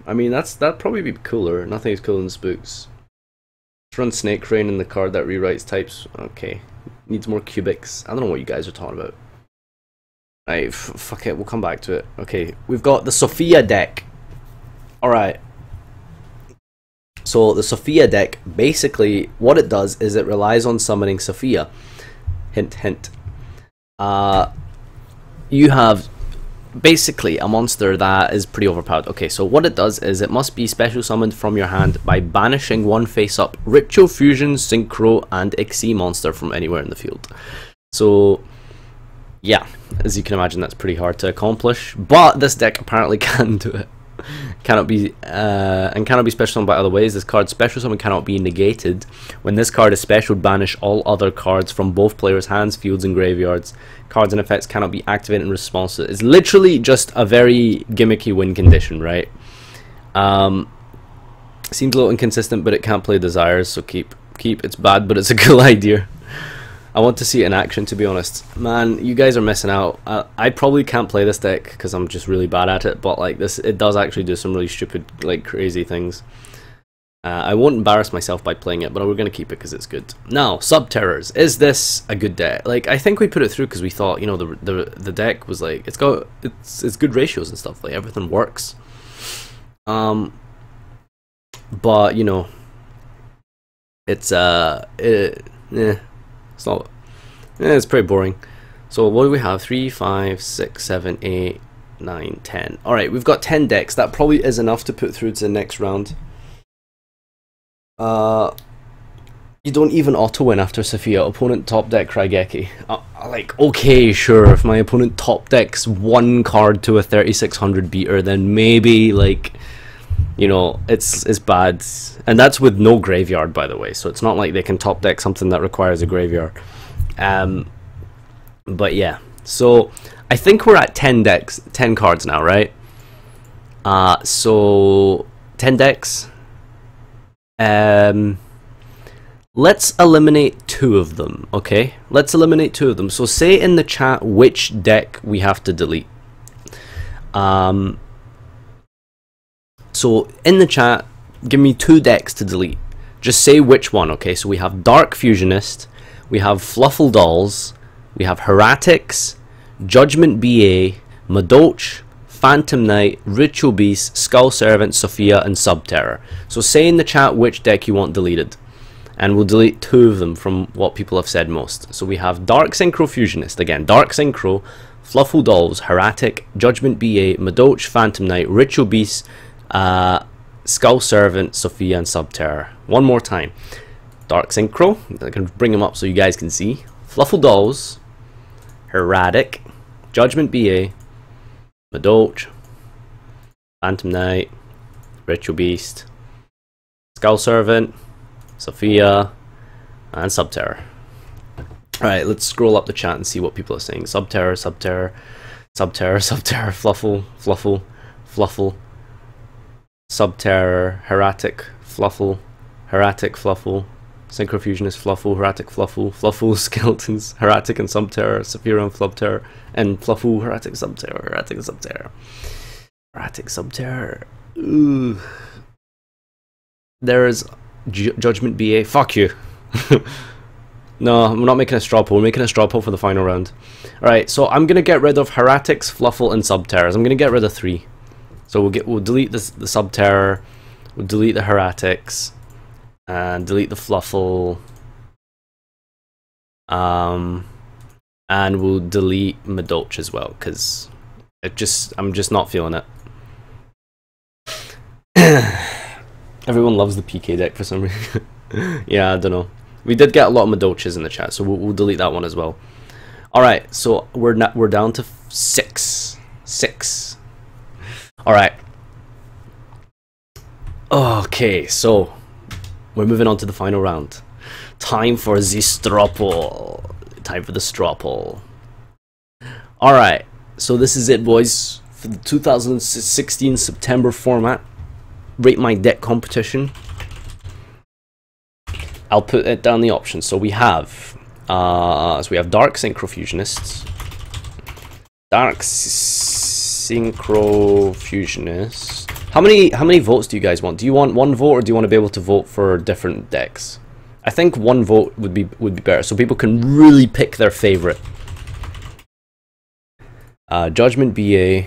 I mean, that'd probably be cooler. Nothing is cooler than Spooks. Let's run Snake Rain in the card that rewrites types. Okay, needs more cubics. I don't know what you guys are talking about. Right, fuck it, we'll come back to it. Okay, we've got the Sophia deck. Alright. So the Sophia deck, basically, what it does is it relies on summoning Sophia. Hint, hint. You have basically a monster that is pretty overpowered. Okay, so what it does is it must be special summoned from your hand by banishing one face-up Ritual Fusion, Synchro, and Xyz monster from anywhere in the field. So, yeah, as you can imagine, that's pretty hard to accomplish. But this deck apparently can do it. Cannot be special summoned by other ways. This card's special summon cannot be negated. When this card is special, banish all other cards from both players' hands, fields, and graveyards. Cards and effects cannot be activated in response to it. It's literally just a very gimmicky win condition, right? Seems a little inconsistent, but it can't play Desires, so keep. It's bad, but it's a cool idea. I want to see it in action, to be honest. Man, you guys are missing out. I probably can't play this deck because I'm just really bad at it, but like this, it does actually do some really stupid, like crazy things. I won't embarrass myself by playing it, but we're going to keep it because it's good. Now, Sub-Terrors. Is this a good deck? Like, I think we put it through because we thought, you know, the deck was like, it's good ratios and stuff, like everything works. But, you know, it's it's pretty boring. So what do we have? 3, 5, 6, 7, 8, 9, 10. Alright, we've got 10 decks. That probably is enough to put through to the next round. You don't even auto-win after Sophia. Opponent top deck Raigeki. Like, okay, sure, if my opponent top decks one card to a 3600 beater, then maybe, like, you know, it's bad. And that's with no graveyard, by the way, so it's not like they can top deck something that requires a graveyard. But yeah, so I think we're at 10 decks, 10 cards now, right? So 10 decks. Let's eliminate 2 of them, okay? Let's eliminate 2 of them. So say in the chat which deck we have to delete. So in the chat, give me 2 decks to delete. Just say which one, okay? So we have Dark Fusionist, we have Fluffle Dolls, we have Heretics, Judgment BA, Madoch, Phantom Knight, Ritual Beast, Skull Servant, Sophia, and Sub-Terror. So say in the chat which deck you want deleted, and we'll delete 2 of them from what people have said most. So we have Dark Synchro Fusionist, again, Dark Synchro, Fluffle Dolls, Heretic, Judgment BA, Madoch, Phantom Knight, Ritual Beast, Skull Servant, Sophia, and Sub-Terror. One more time. Dark Synchro, I can bring them up so you guys can see. Fluffle Dolls, Heretic, Judgment BA, Madoch, Phantom Knight, Ritual Beast, Skull Servant, Sophia, and Sub-Terror. Alright, let's scroll up the chat and see what people are saying. Sub-Terror, Sub-Terror, Sub-Terror, Sub-Terror, Fluffle, Fluffle, Fluffle, Sub-Terror, Heretic, Fluffle, Heretic, Fluffle, Synchrofusionist, Fluffle, Heretic, Fluffle, Fluffle, Skeletons, Heretic and Sub-Terror, Sophia and Flub-Terror, and Fluffle, Heretic, Sub-Terror, Heretic and Sub-Terror. Heretic, Sub-Terror. Ooh. There is Judgment BA. Fuck you. No, we're not making a straw poll. We're making a straw poll for the final round. Alright, so I'm gonna get rid of Heretics, Fluffle, and Sub-Terrors. I'm gonna get rid of 3. So we'll delete the Sub-Terror, we'll delete the Heretics, and delete the Fluffle, and we'll delete Madoch as well, because I'm just not feeling it. Everyone loves the PK deck for some reason. Yeah, I don't know. We did get a lot of Madoches in the chat, so we'll delete that one as well. Alright, so we're down to 6. Alright. Okay, so we're moving on to the final round. Time for the stropple. Time for the stropple. Alright, so this is it, boys, for the 2016 September format. Rate my deck competition. I'll put it down the options. So we have Dark Synchrofusionists. Dark Synchrofusionists. How many votes do you guys want? Do you want one vote, or do you want to be able to vote for different decks? I think one vote would be better, so people can really pick their favorite. Judgment BA,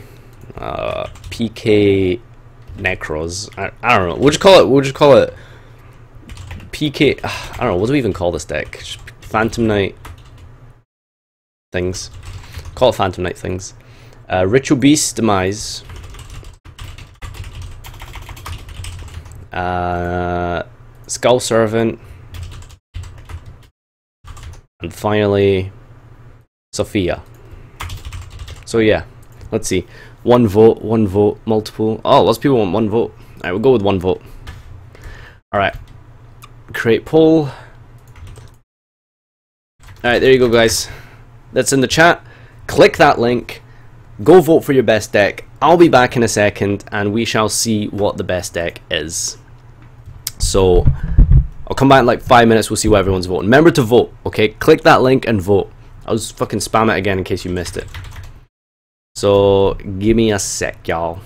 PK Necros. I don't know. We'll just call it PK. I don't know. What do we even call this deck? Phantom Knight things. Call it Phantom Knight things. Ritual Beast Demise. Skull Servant. And finally, Sophia. So yeah, let's see. One vote, multiple. Oh, lots of people want one vote. Alright, we'll go with one vote. Alright. Create poll. Alright, there you go, guys. That's in the chat. Click that link. Go vote for your best deck. I'll be back in a second and we shall see what the best deck is. So, I'll come back in like 5 minutes. We'll see what everyone's voting. Remember to vote, okay? Click that link and vote. I'll just fucking spam it again in case you missed it. So, give me a sec, y'all.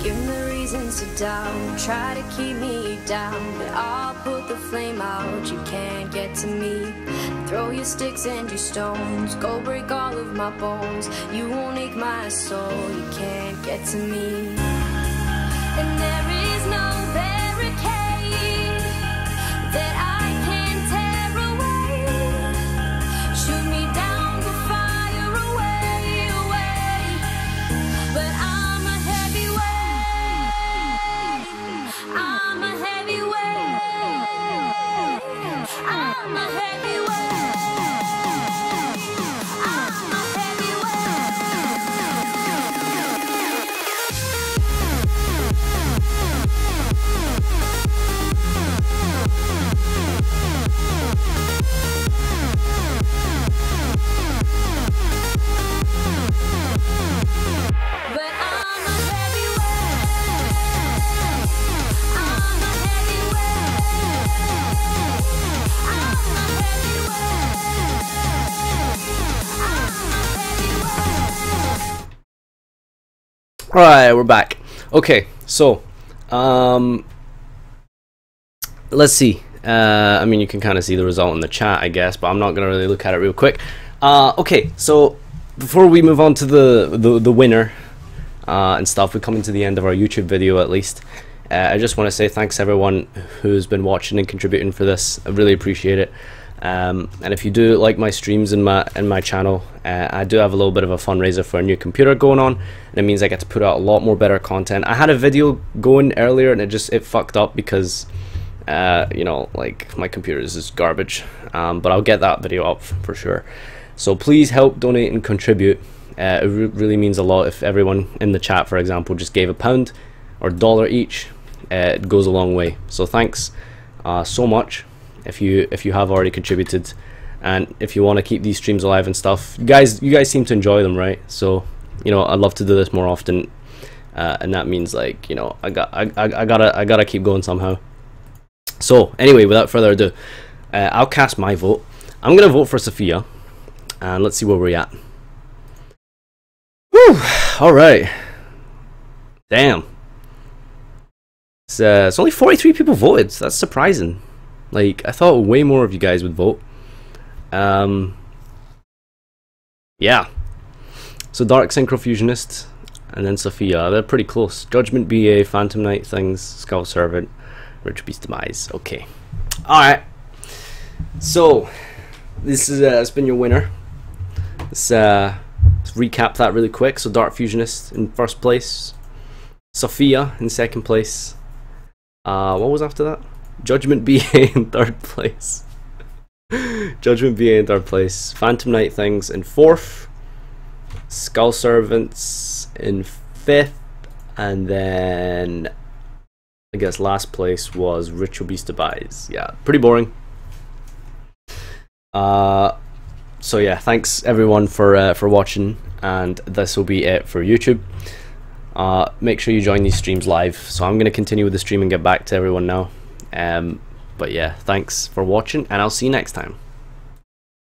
Give me reasons to doubt, try to keep me down, but I'll put the flame out, you can't get to me. Throw your sticks and your stones, go break all of my bones, you won't ache my soul, you can't get to me. And there is no barricade that I can tear away. Shoot me down, but fire away, away. But I'm a heavyweight, I'm a heavyweight, I'm a heavyweight, I'm a heavyweight. Alright, we're back. Okay, so let's see. I mean, you can kind of see the result in the chat, I guess, but I'm not going to really look at it real quick. Okay, so before we move on to the winner and stuff, we're coming to the end of our YouTube video at least. I just want to say thanks to everyone who's been watching and contributing for this. I really appreciate it. And if you do like my streams in my channel, I do have a little bit of a fundraiser for a new computer going on, and it means I get to put out a lot more better content. I had a video going earlier and it fucked up because you know, like, my computer is just garbage, but I'll get that video up for sure. So please help donate and contribute. It really means a lot. If everyone in the chat, for example, just gave £1 or $1 each, it goes a long way. So thanks so much if you have already contributed, and if you want to keep these streams alive and stuff. You guys seem to enjoy them, right? So, you know, I'd love to do this more often, and that means, like, you know, I gotta keep going somehow. So anyway, without further ado, I'll cast my vote. I'm gonna vote for Sophia, and let's see where we're at. Woo! All right. Damn. It's only 43 people voted. So that's surprising. Like, I thought way more of you guys would vote. Yeah. So Dark Synchro Fusionist, and then Sophia. They're pretty close. Judgment BA, Phantom Knight Things, Skull Servant, Rich Beast Demise. Okay. Alright. So, this is it's been your winner. Let's recap that really quick. So, Dark Fusionist in first place. Sophia in second place. What was after that? Judgment BA in third place. Judgment BA in third place. Phantom Knight Things in fourth. Skull Servants in fifth. And then I guess last place was Ritual Beast Demise. Yeah, pretty boring. So yeah, thanks everyone for watching, and this will be it for YouTube. Make sure you join these streams live. So I'm going to continue with the stream and get back to everyone now. But yeah, thanks for watching, and I'll see you next time.